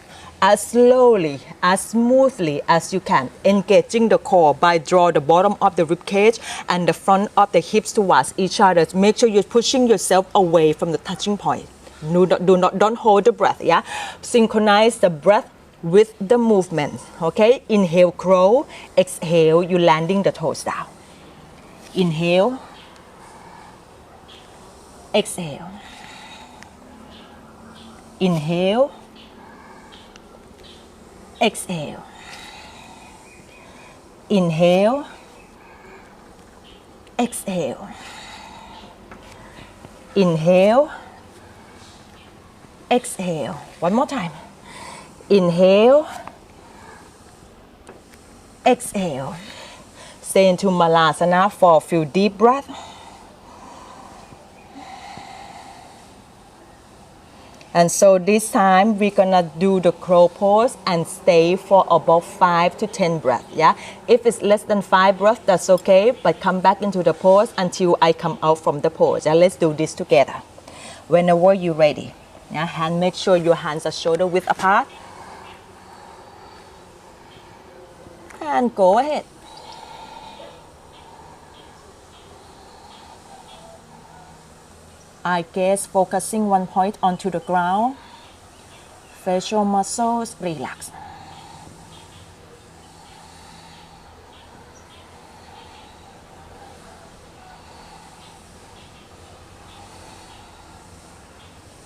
as slowly, as smoothly as you can, engaging the core by draw the bottom of the rib cage and the front of the hips towards each other. Make sure you're pushing yourself away from the touching point. Don't hold the breath, yeah? Synchronize the breath with the movement, okay? Inhale, crow. Exhale, you landing the toes down. Inhale. Exhale. Inhale. Exhale. Inhale. Exhale. Inhale. Exhale. One more time. Inhale. Exhale. Stay into Malasana for a few deep breaths. And so this time we're gonna do the crow pose and stay for about 5 to 10 breaths, yeah? If it's less than 5 breaths, that's okay, but come back into the pose until I come out from the pose. Yeah? Let's do this together. Whenever you're ready. Yeah? Make sure your hands are shoulder width apart. And go ahead. Eye gaze focusing one point onto the ground. Facial muscles relax.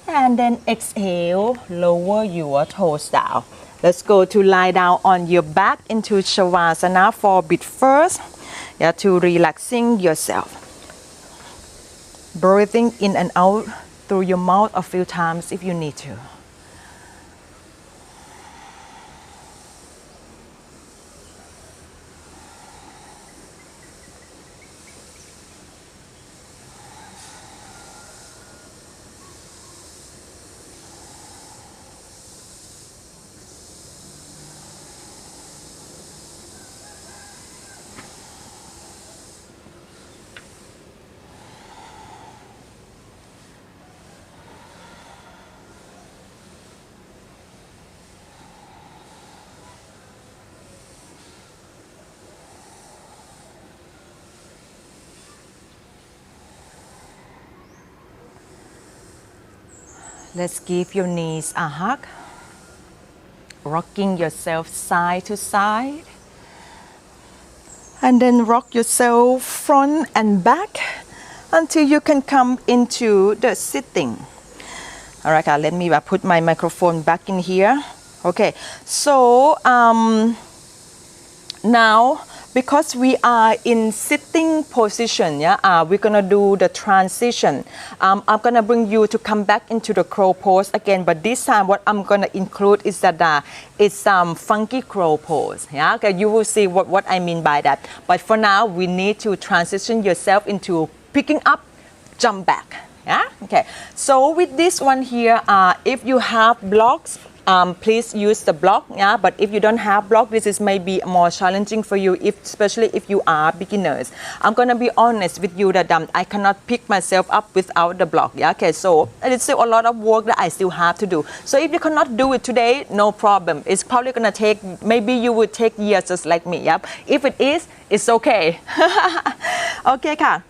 And then exhale, lower your toes down. Let's go to lie down on your back into Shavasana for a bit first. Yeah, to relaxing yourself. Breathing in and out through your mouth a few times if you need to. Let's give your knees a hug. Rocking yourself side to side. And then rock yourself front and back until you can come into the sitting. All right, let me put my microphone back in here. Okay, so now, because we are in sitting position, yeah, we're gonna do the transition. I'm gonna bring you to come back into the crow pose again, but this time what I'm gonna include is that it's funky crow pose. Yeah, okay, you will see what I mean by that. But for now, we need to transition yourself into picking up, jump back. Yeah, okay. So with this one here, if you have blocks, please use the block. Yeah, but if you don't have block, this is maybe more challenging for you, especially if you are beginners. I'm gonna be honest with you that I cannot pick myself up without the block. Yeah, okay, so it's still a lot of work that I still have to do. So if you cannot do it today, no problem. It's probably gonna take, maybe you would take years just like me. Yep. If it is, it's okay. Okay, ka.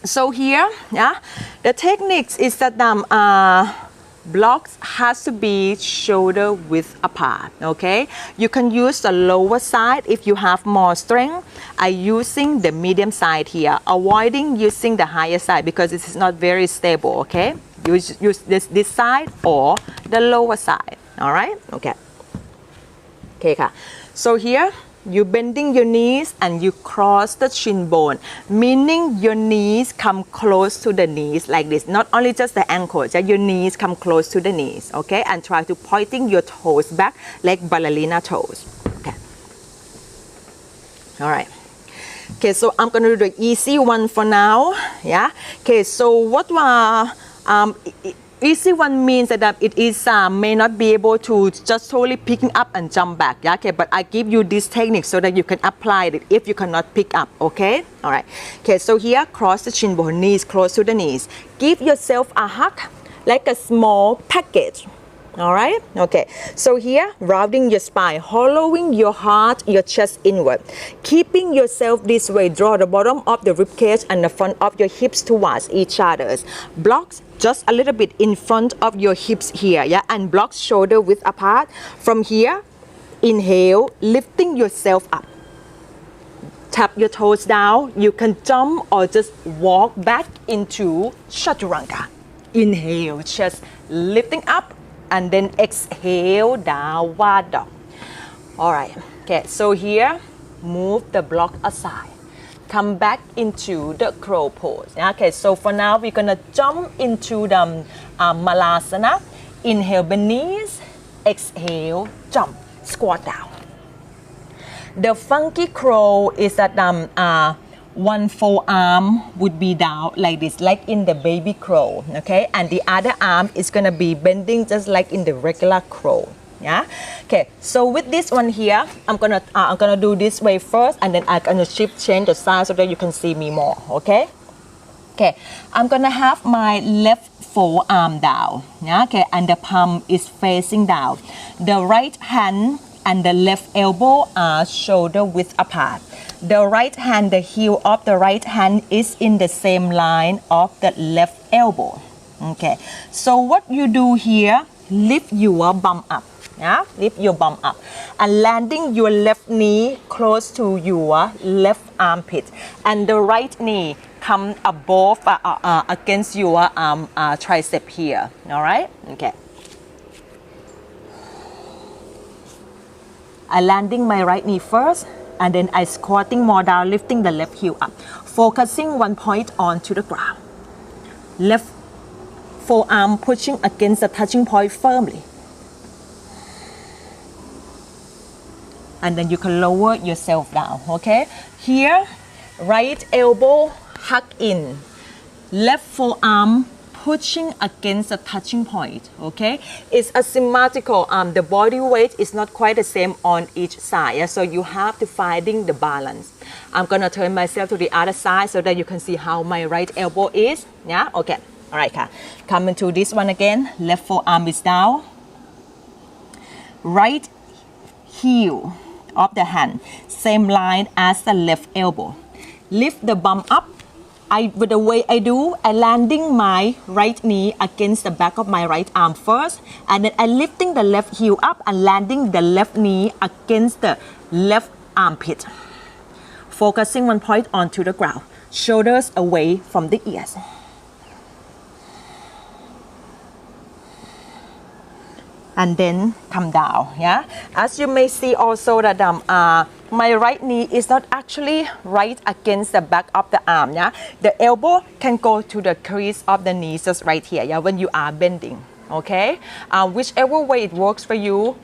So here, yeah, the techniques is that blocks has to be shoulder width apart. Okay, you can use the lower side if you have more strength. I'm using the medium side here, avoiding using the higher side because it is not very stable. Okay, use this side or the lower side. All right. Okay. Okay, ka. So here, you bending your knees and you cross the shin bone, meaning your knees come close to the knees like this. Not only just the ankles, yeah, your knees come close to the knees, okay? And try to pointing your toes back like ballerina toes, okay? All right. Okay, so I'm gonna do the easy one for now, yeah? Okay, so what easy one means that it is may not be able to just totally picking up and jump back. Yeah, okay, but I give you this technique so that you can apply it if you cannot pick up. Okay, all right. Okay, so here cross the shin bone, knees close to the knees. Give yourself a hug like a small package. All right. Okay. So here, rounding your spine, hollowing your heart, your chest inward, keeping yourself this way. Draw the bottom of the rib cage and the front of your hips towards each other's. Blocks just a little bit in front of your hips here, yeah, and blocks shoulder width apart. From here, inhale, lifting yourself up. Tap your toes down. You can jump or just walk back into Chaturanga. Inhale, chest lifting up. And then exhale, downward dog. All right. Okay, so here, move the block aside. Come back into the crow pose. Okay, so for now, we're gonna jump into the Malasana. Inhale, bend knees. Exhale, jump, squat down. The funky crow is that one forearm would be down like this, like in the baby crow, okay? And the other arm is gonna be bending just like in the regular crow, yeah? Okay, so with this one here, I'm gonna do this way first, and then I'm gonna change the side so that you can see me more, okay? Okay, I'm gonna have my left forearm down, yeah? Okay, and the palm is facing down. The right hand and the left elbow are shoulder width apart. The right hand, the heel of the right hand is in the same line of the left elbow. Okay, so what you do here, lift your bum up. Yeah, lift your bum up and landing your left knee close to your left armpit, and the right knee come above against your tricep here. All right. Okay. I landing my right knee first, and then I squatting more down, lifting the left heel up, focusing one point onto the ground. Left forearm pushing against the touching point firmly. And then you can lower yourself down, okay? Here, right elbow hug in, left forearm pushing against the touching point, okay? It's asymmetrical. The body weight is not quite the same on each side, yeah? So you have to finding the balance. I'm gonna turn myself to the other side so that you can see how my right elbow is, yeah? Okay, all right, come into this one again. Left forearm is down. Right heel of the hand, same line as the left elbow. Lift the bum up. With the way I do, I landing my right knee against the back of my right arm first, and then I lifting the left heel up and landing the left knee against the left armpit. Focusing one point onto the ground, shoulders away from the ears. And then come down, yeah? As you may see also that my right knee is not actually right against the back of the arm, yeah? The elbow can go to the crease of the knee just right here, yeah, when you are bending, okay? Whichever way it works for you,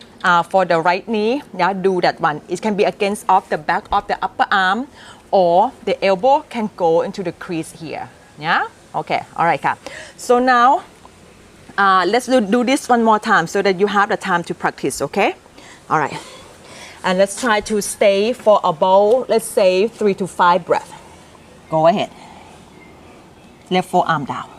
for the right knee, yeah, do that one. It can be against of the back of the upper arm, or the elbow can go into the crease here, yeah? Okay, all right, so now, Let's do this one more time so that you have the time to practice, okay? All right. And let's try to stay for about, let's say, 3 to 5 breaths. Go ahead. Left forearm down.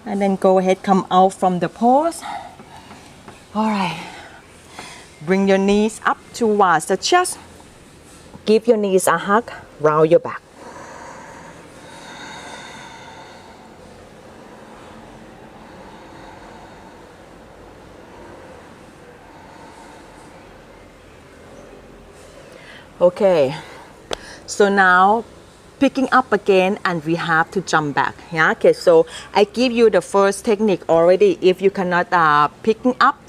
And then go ahead, come out from the pose. All right. Bring your knees up towards the chest. Give your knees a hug, round your back. Okay, so now picking up again and we have to jump back. Yeah, okay, so I give you the first technique already. If you cannot picking up,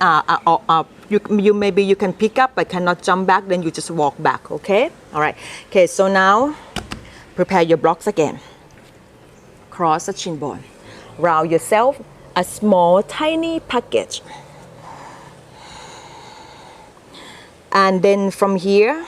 maybe you can pick up but cannot jump back, then you just walk back, okay? All right, okay, so now prepare your blocks again. Cross the shin bone. Round yourself a small tiny package. And then from here,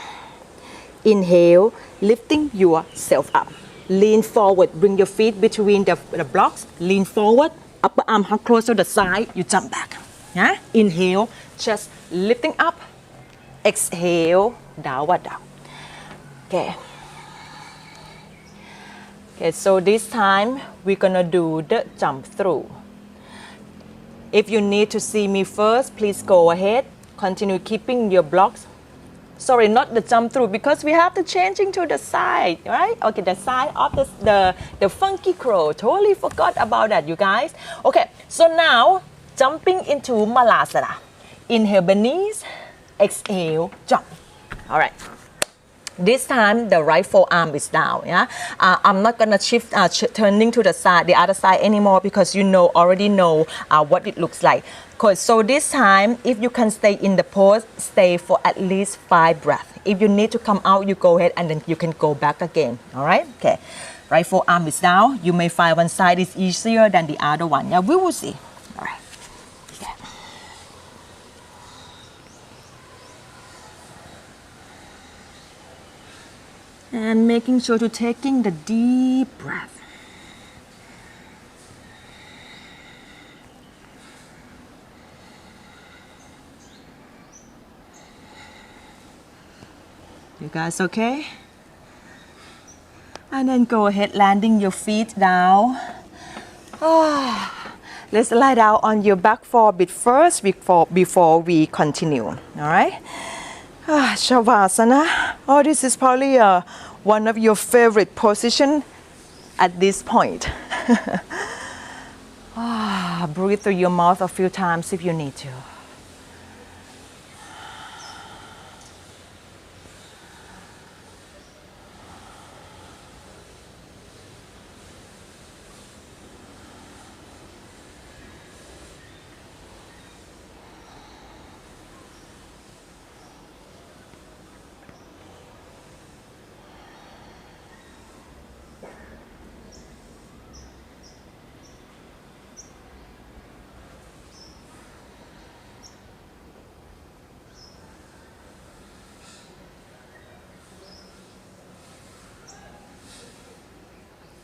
inhale, lifting yourself up. Lean forward, bring your feet between the blocks. Lean forward, upper arm hug close to the side, you jump back. Yeah? Inhale, chest lifting up. Exhale, downward dog. Okay. Okay, so this time we're gonna do the jump through. If you need to see me first, please go ahead. Continue keeping your blocks. Sorry, not the jump through, because we have to changing to the side, right? Okay, the side of the funky crow. Totally forgot about that, you guys. Okay, so now jumping into Malasana. Inhale, bend knees. Exhale, jump. All right. This time the right forearm is down. Yeah, I'm not gonna shift turning to the other side anymore, because you already know what it looks like. So this time, if you can stay in the pose, stay for at least 5 breaths. If you need to come out, you go ahead and then you can go back again. All right. Okay. Right forearm is down. You may find one side is easier than the other one. Yeah, we will see. All right. Okay. And making sure to taking the deep breath. You guys okay? And then go ahead, landing your feet down. Let's lie down on your back for a bit first before we continue. All right? Shavasana. Oh, this is probably one of your favorite position at this point. Breathe through your mouth a few times if you need to.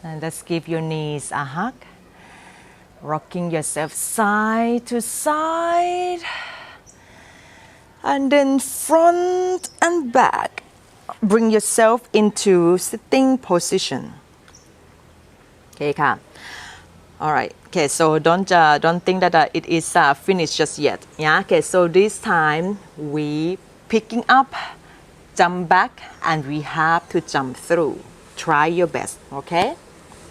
And let's give your knees a hug. Rocking yourself side to side. And then front and back. Bring yourself into sitting position. Okay, ka. All right. Okay, so don't think that it is finished just yet. Yeah. Okay, so this time we picking up, jump back, and we have to jump through. Try your best. Okay.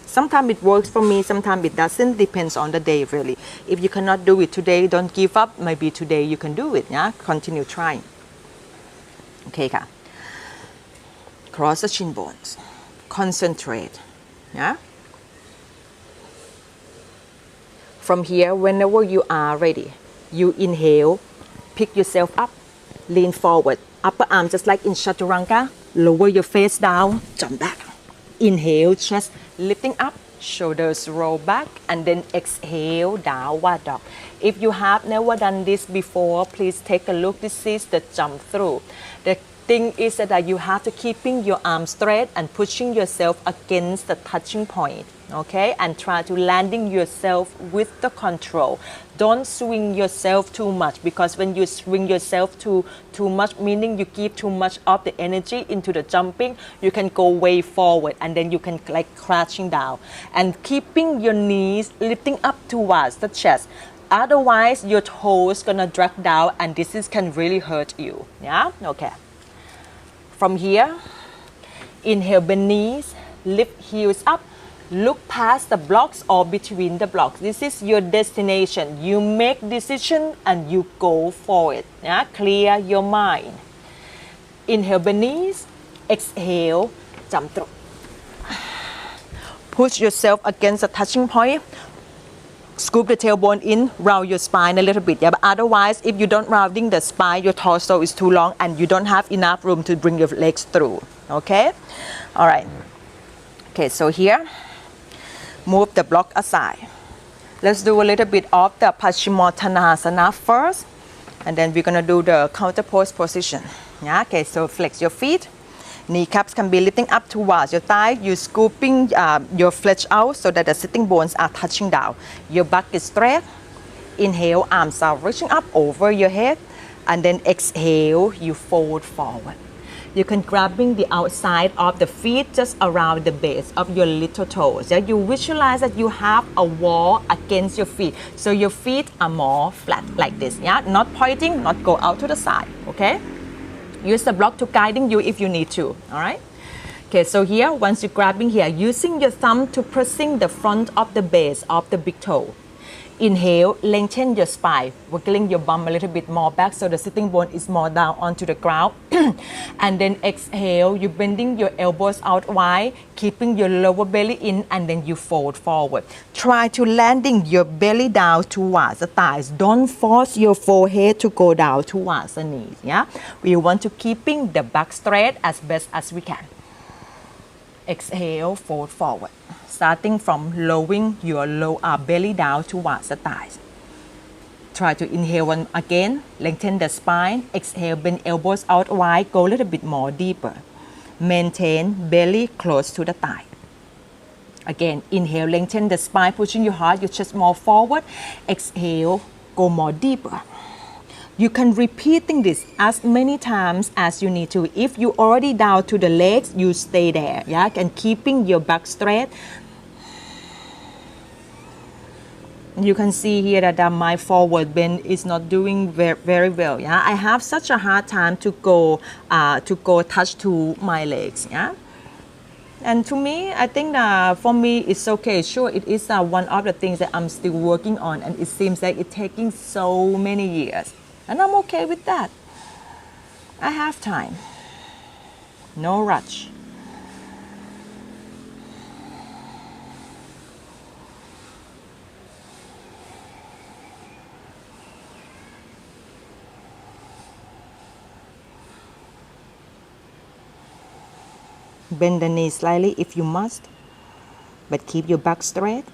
Sometimes it works for me, sometimes it doesn't. Depends on the day, really. If you cannot do it today, don't give up. Maybe today you can do it. Yeah, continue trying. Okay, ka. Cross the shin bones. Concentrate. Yeah. From here, whenever you are ready, you inhale, pick yourself up, lean forward, upper arm just like in Chaturanga. Lower your face down, jump back. Inhale, chest lifting up, shoulders roll back, and then exhale, downward dog. If you have never done this before, please take a look. This is the jump through. The thing is that you have to keeping your arms straight and pushing yourself against the touching point, okay? And try to landing yourself with the control. Don't swing yourself too much, because when you swing yourself too much, meaning you give too much of the energy into the jumping, you can go way forward and then you can like crashing down. And keeping your knees lifting up towards the chest. Otherwise, your toes gonna drag down and this can really hurt you, yeah? Okay. From here, inhale, bend knees, lift heels up, look past the blocks or between the blocks. This is your destination. You make decision and you go for it. Yeah? Clear your mind. Inhale, bend knees, exhale, jump through. Push yourself against the touching point. Scoop the tailbone in, round your spine a little bit. Yeah, but otherwise, if you don't rounding the spine, your torso is too long and you don't have enough room to bring your legs through. Okay? All right. Okay, so here, move the block aside. Let's do a little bit of the Paschimottanasana first, and then we're gonna do the counter pose position. Yeah, okay, so flex your feet. Kneecaps can be lifting up towards your thigh. You're scooping your flesh out so that the sitting bones are touching down. Your back is straight. Inhale, arms are reaching up over your head. And then exhale, you fold forward. You can grabbing the outside of the feet just around the base of your little toes. Yeah? You visualize that you have a wall against your feet. So your feet are more flat like this. Yeah? Not pointing, not go out to the side. Okay? Use the block to guiding you if you need to, all right? Okay, so here, once you're grabbing here, using your thumb to pressing the front of the base of the big toe. Inhale, lengthen your spine, wiggling your bum a little bit more back so the sitting bone is more down onto the ground. And then exhale, you're bending your elbows out wide, keeping your lower belly in, and then you fold forward. Try to landing your belly down towards the thighs. Don't force your forehead to go down towards the knees, yeah? We want to keeping the back straight as best as we can. Exhale, fold forward. Starting from lowering your lower belly down towards the thighs. Try to inhale one again, lengthen the spine. Exhale, bend elbows out wide, go a little bit more deeper. Maintain belly close to the thigh. Again, inhale, lengthen the spine, pushing your heart, your chest more forward. Exhale, go more deeper. You can repeating this as many times as you need to. If you already down to the legs, you stay there, yeah? And keeping your back straight. You can see here that my forward bend is not doing very well. Yeah, I have such a hard time to go touch to my legs. Yeah, and to me, I think for me it's okay. Sure, it is one of the things that I'm still working on, and it seems like it's taking so many years, and I'm okay with that. I have time. No rush. Bend the knee slightly if you must, but keep your back straight.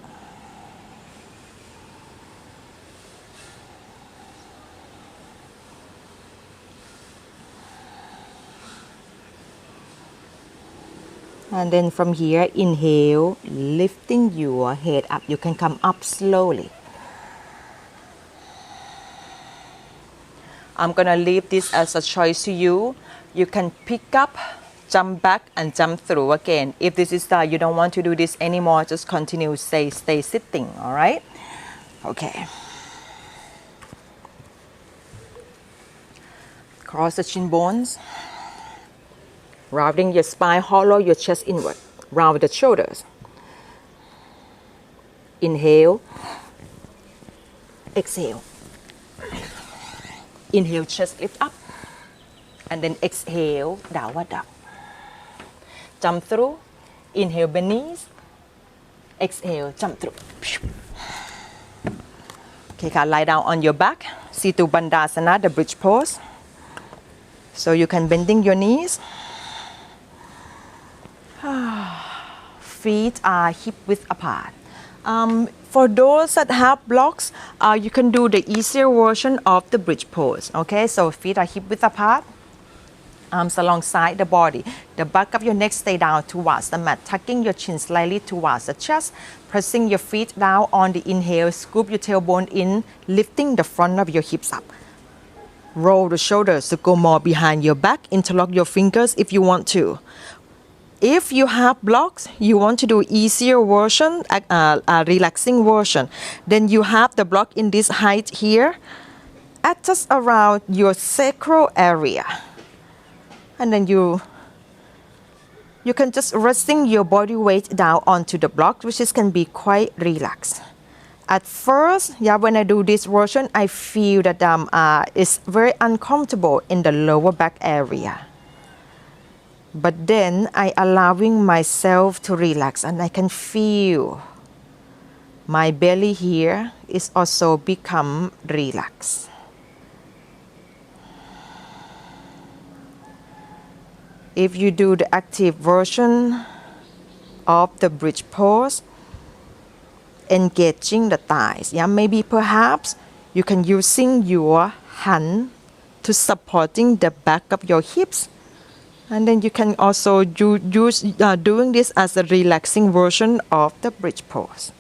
And then from here, inhale, lifting your head up. You can come up slowly. I'm gonna leave this as a choice to you. You can pick up, jump back and jump through again. If this is you don't want to do this anymore, just continue, stay sitting, all right? Okay. Cross the shin bones. Rounding your spine, hollow your chest inward. Round the shoulders. Inhale. Exhale. Inhale, chest lift up. And then exhale, downward dog. Jump through. Inhale, bend knees. Exhale, jump through. Okay, lie down on your back. Utkatasana, the bridge pose. So you can bending your knees. feet are hip width apart. For those that have blocks, you can do the easier version of the bridge pose. Okay, so feet are hip width apart, arms alongside the body. The back of your neck stay down towards the mat, tucking your chin slightly towards the chest, pressing your feet down on the inhale, scoop your tailbone in, lifting the front of your hips up. Roll the shoulders to go more behind your back, interlock your fingers if you want to. If you have blocks, you want to do easier version, a relaxing version, then you have the block in this height here, at just around your sacral area. And then you can just resting your body weight down onto the block, which can be quite relaxed. At first, when I do this version, I feel that it's very uncomfortable in the lower back area. But then I allowing myself to relax, and I can feel my belly here is also become relaxed. If you do the active version of the bridge pose, engaging the thighs, maybe perhaps you can using your hand to supporting the back of your hips. And then you can also use doing this as a relaxing version of the bridge pose.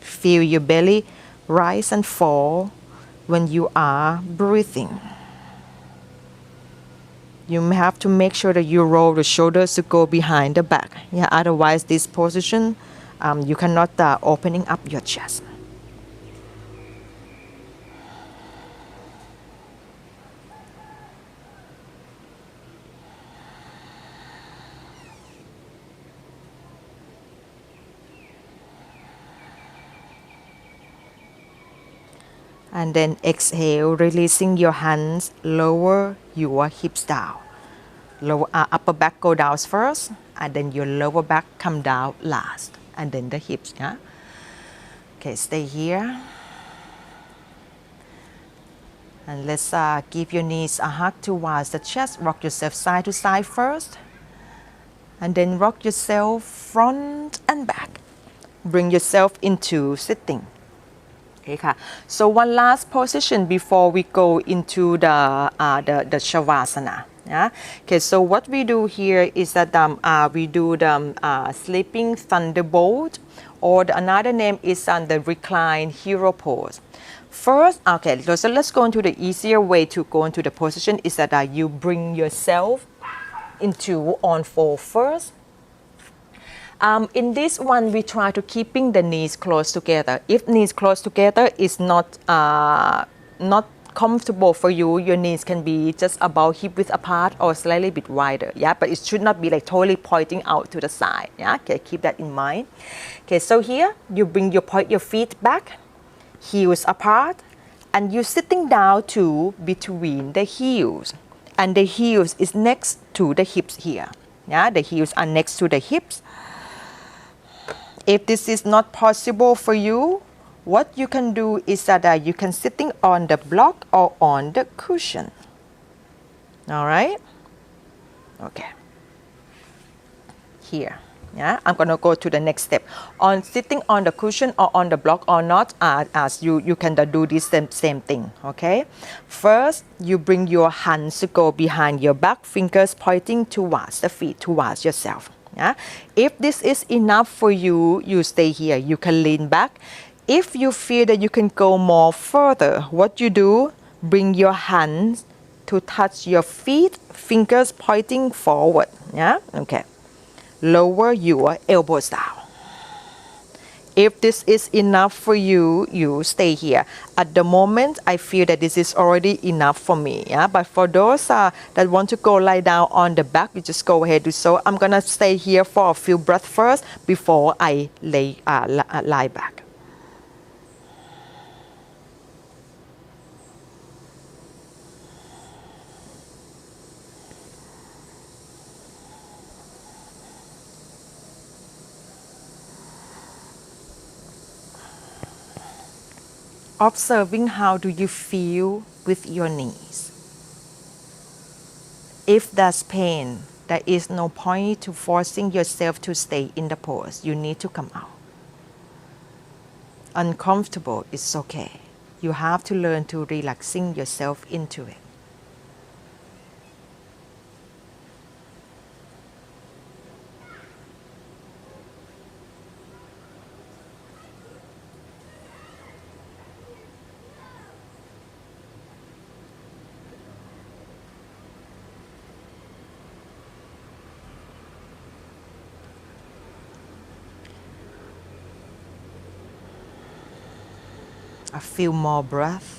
Feel your belly rise and fall when you are breathing. You may have to make sure that you roll the shoulders to go behind the back. Otherwise, this position, you cannot opening up your chest. And then exhale, releasing your hands, lower your hips down. Upper back go down first, and then your lower back come down last, and then the hips. Okay, stay here. And let's give your knees a hug towards the chest. Rock yourself side to side first, and then rock yourself front and back. Bring yourself into sitting. Okay, so one last position before we go into the Shavasana. Okay, so what we do here is that we do the sleeping thunderbolt, or another name is the recline hero pose. First, okay, so let's go into the easier way to go into the position is that you bring yourself into on four first. In this one, we try to keeping the knees close together. If knees close together is not comfortable for you, your knees can be just about hip width apart or slightly bit wider. But it should not be like totally pointing out to the side. Okay, keep that in mind. Okay, so here you bring point your feet back, heels apart, and you're sitting down to between the heels, and the heels is next to the hips here. The heels are next to the hips. If this is not possible for you, what you can do is that you can sitting on the block or on the cushion. All right? Okay. Here. I'm going to go to the next step. On sitting on the cushion or on the block or not, as you can do this same thing. Okay? First, you bring your hands to go behind your back, fingers pointing towards the feet, towards yourself. If this is enough for you, you stay here. You can lean back. If you feel that you can go more further, what you do, bring your hands to touch your feet, fingers pointing forward. Okay. Lower your elbows down. If this is enough for you, you stay here. At the moment, I feel that this is already enough for me. But for those that want to go lie down on the back, you just go ahead do so. I'm gonna stay here for a few breaths first before I lie back. Observing how do you feel with your knees. If there's pain, There is no point to forcing yourself to stay in the pose. You need to come out. Uncomfortable is okay. You have to learn to relaxing yourself into it. A few more breaths.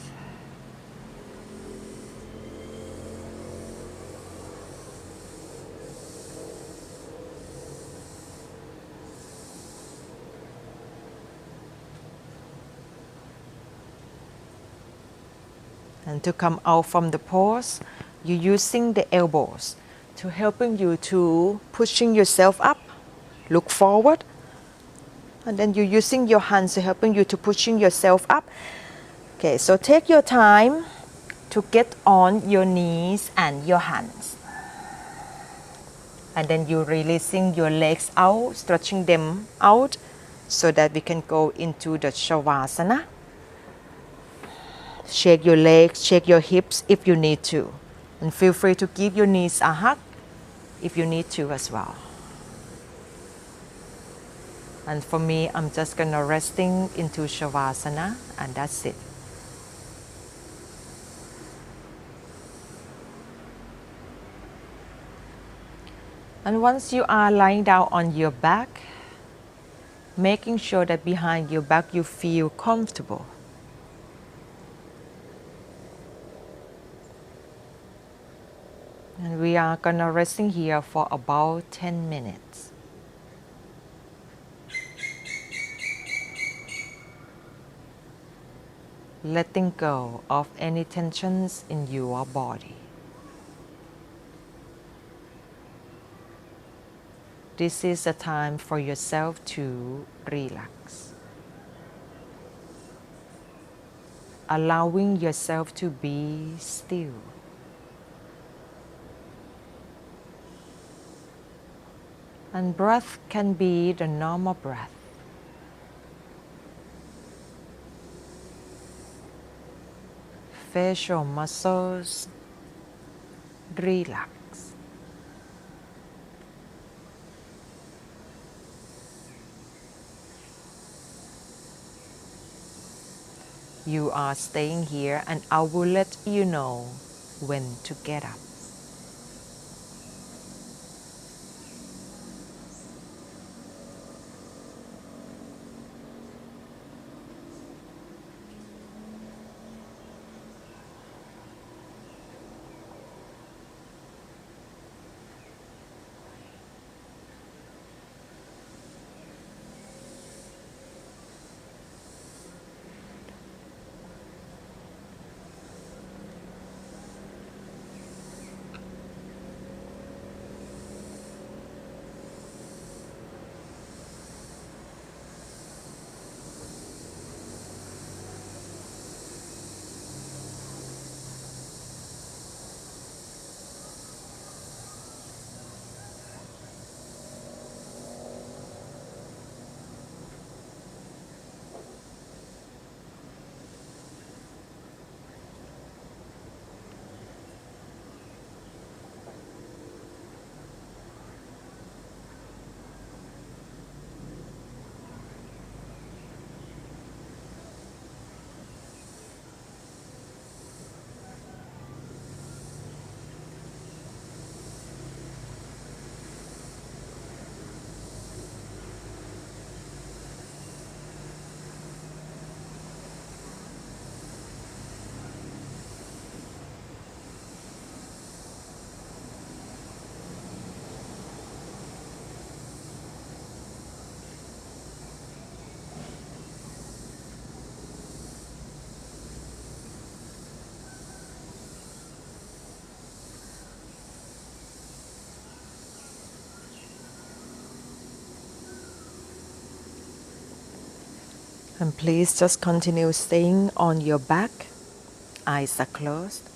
And to come out from the pose, you're using the elbows to helping you to pushing yourself up. Look forward. And then you're using your hands to helping you to pushing yourself up. Okay, so take your time to get on your knees and your hands. And then you're releasing your legs out, stretching them out so that we can go into the Shavasana. Shake your legs, shake your hips if you need to. And feel free to give your knees a hug if you need to as well. And for me, I'm just gonna resting into Shavasana, and that's it. And once you are lying down on your back, making sure that behind your back you feel comfortable. And we are gonna resting here for about 10 minutes. Letting go of any tensions in your body. This is a time for yourself to relax. Allowing yourself to be still. And breath can be the normal breath. Facial muscles relax. You are staying here, and I will let you know when to get up. And please just continue staying on your back. Eyes are closed.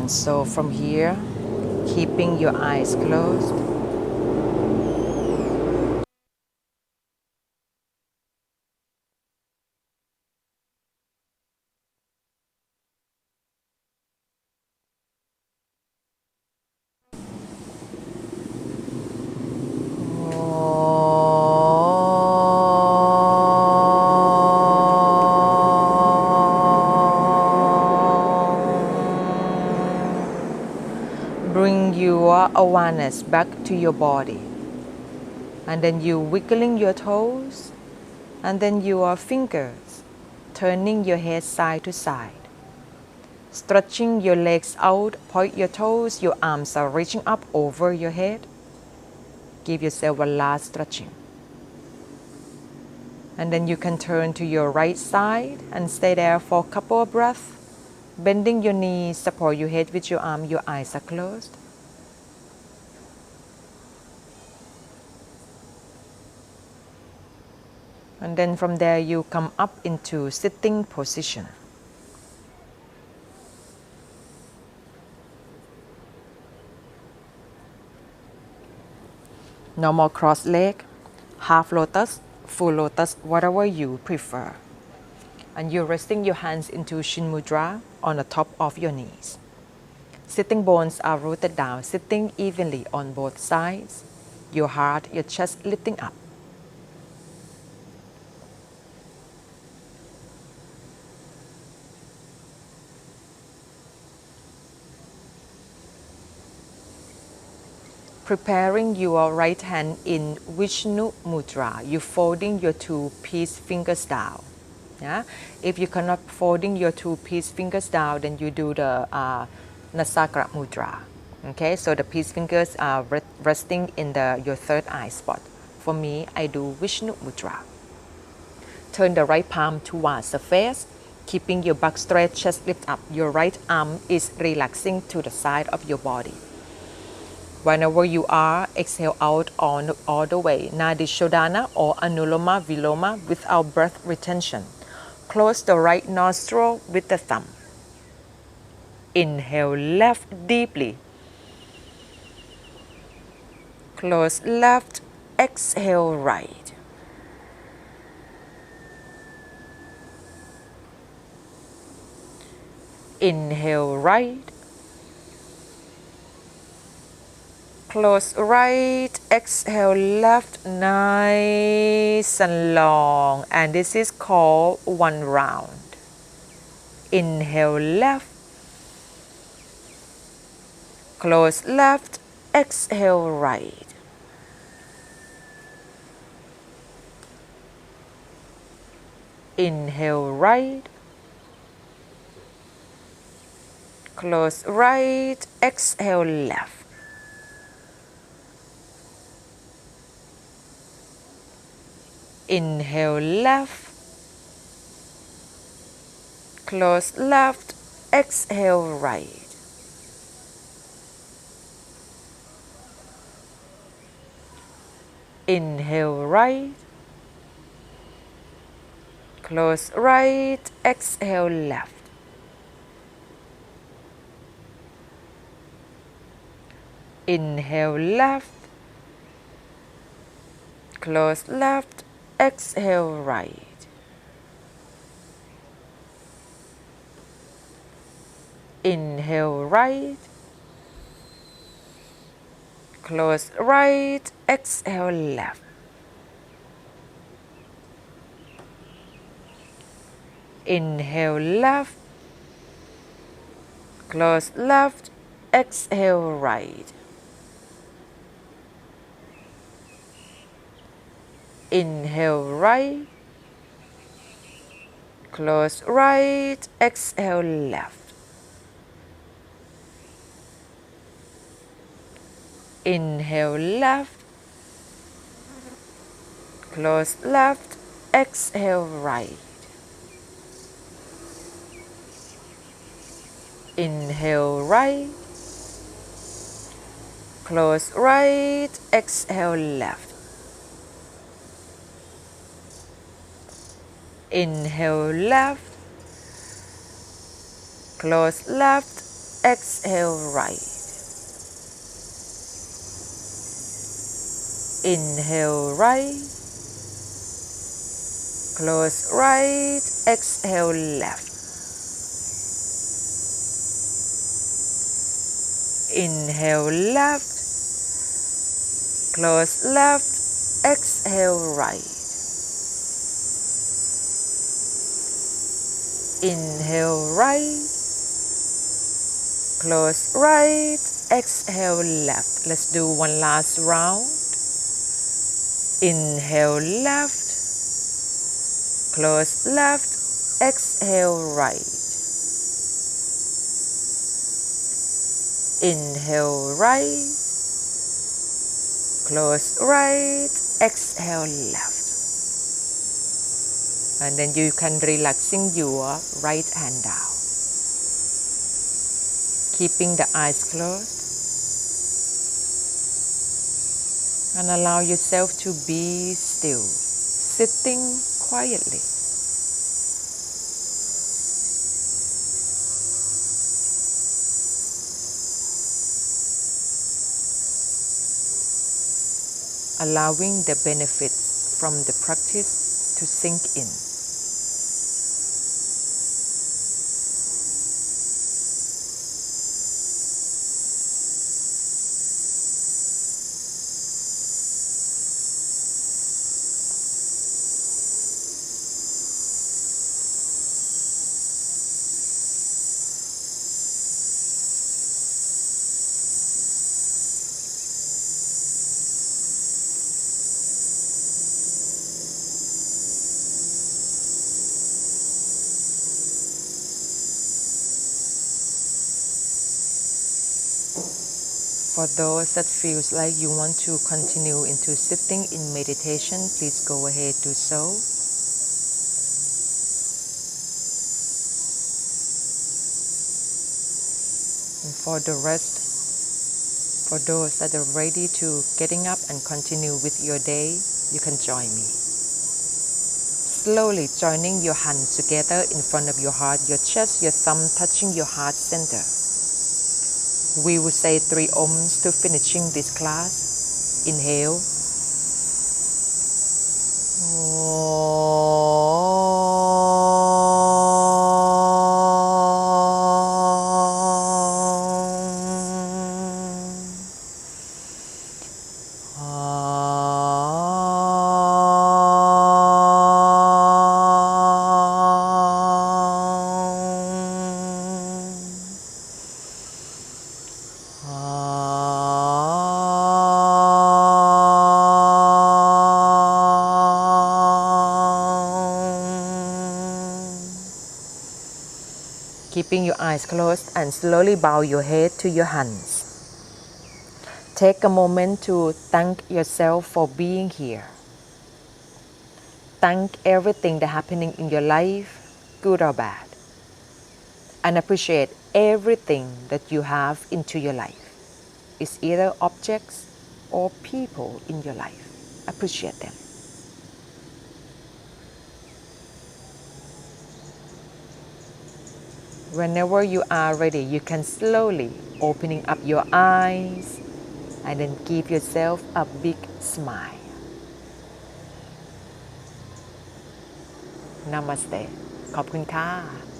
And so from here, keeping your eyes closed, bring your awareness back to your body. And then you wiggling your toes, and then your fingers, turning your head side to side. Stretching your legs out, point your toes, your arms are reaching up over your head. Give yourself a last stretching. And then you can turn to your right side and stay there for a couple of breaths. Bending your knees, support your head with your arm, your eyes are closed. And then from there you come up into sitting position. Normal cross leg, half lotus, full lotus, whatever you prefer. And you're resting your hands into Shin Mudra on the top of your knees. Sitting bones are rooted down, sitting evenly on both sides. Your heart, your chest lifting up. Preparing your right hand in Vishnu Mudra, you folding your two peace fingers down. Yeah? If you cannot folding your two peace fingers down, then you do the Namaskar Mudra. Okay, so the peace fingers are resting in your third eye spot. For me, I do Vishnu Mudra. Turn the right palm towards the face, keeping your back straight, chest lift up. Your right arm is relaxing to the side of your body. Whenever you are, exhale out on all the way. Nadi Shodhana or Anuloma Viloma without breath retention. Close the right nostril with the thumb. Inhale left deeply. Close left, exhale right. Inhale right. Close right, exhale left, nice and long. And this is called one round. Inhale left. Close left, exhale right. Inhale right. Close right, exhale left. Inhale left, close left, exhale right. Inhale right, close right, exhale left. Inhale left, close left, exhale right. Inhale right, close right, exhale left. Inhale left, close left, exhale right. Inhale right, close right, exhale left. Inhale left, close left, exhale right. Inhale right, close right, exhale left. Inhale left, close left, exhale right. Inhale right. Close right. Exhale left. Inhale left. Close left. Exhale right. Inhale right. Close right. Exhale left. Let's do one last round. Inhale left. Close left. Exhale right. Inhale right. Close right. Exhale left. And then you can relaxing your right hand down. Keeping the eyes closed. And allow yourself to be still, sitting quietly. Allowing the benefits from the practice to sink in. For those that feels like you want to continue into sitting in meditation, please go ahead, do so. And for the rest, for those that are ready to getting up and continue with your day, you can join me. Slowly joining your hands together in front of your heart, your chest, your thumb touching your heart center. We will say 3 Oms to finishing this class. Inhale. Keeping your eyes closed and slowly bow your head to your hands. Take a moment to thank yourself for being here. Thank everything that's happening in your life, good or bad. And appreciate everything that you have into your life. It's either objects or people in your life. Appreciate them. Whenever you are ready, you can slowly opening up your eyes and then give yourself a big smile. Namaste. ขอบคุณค่ะ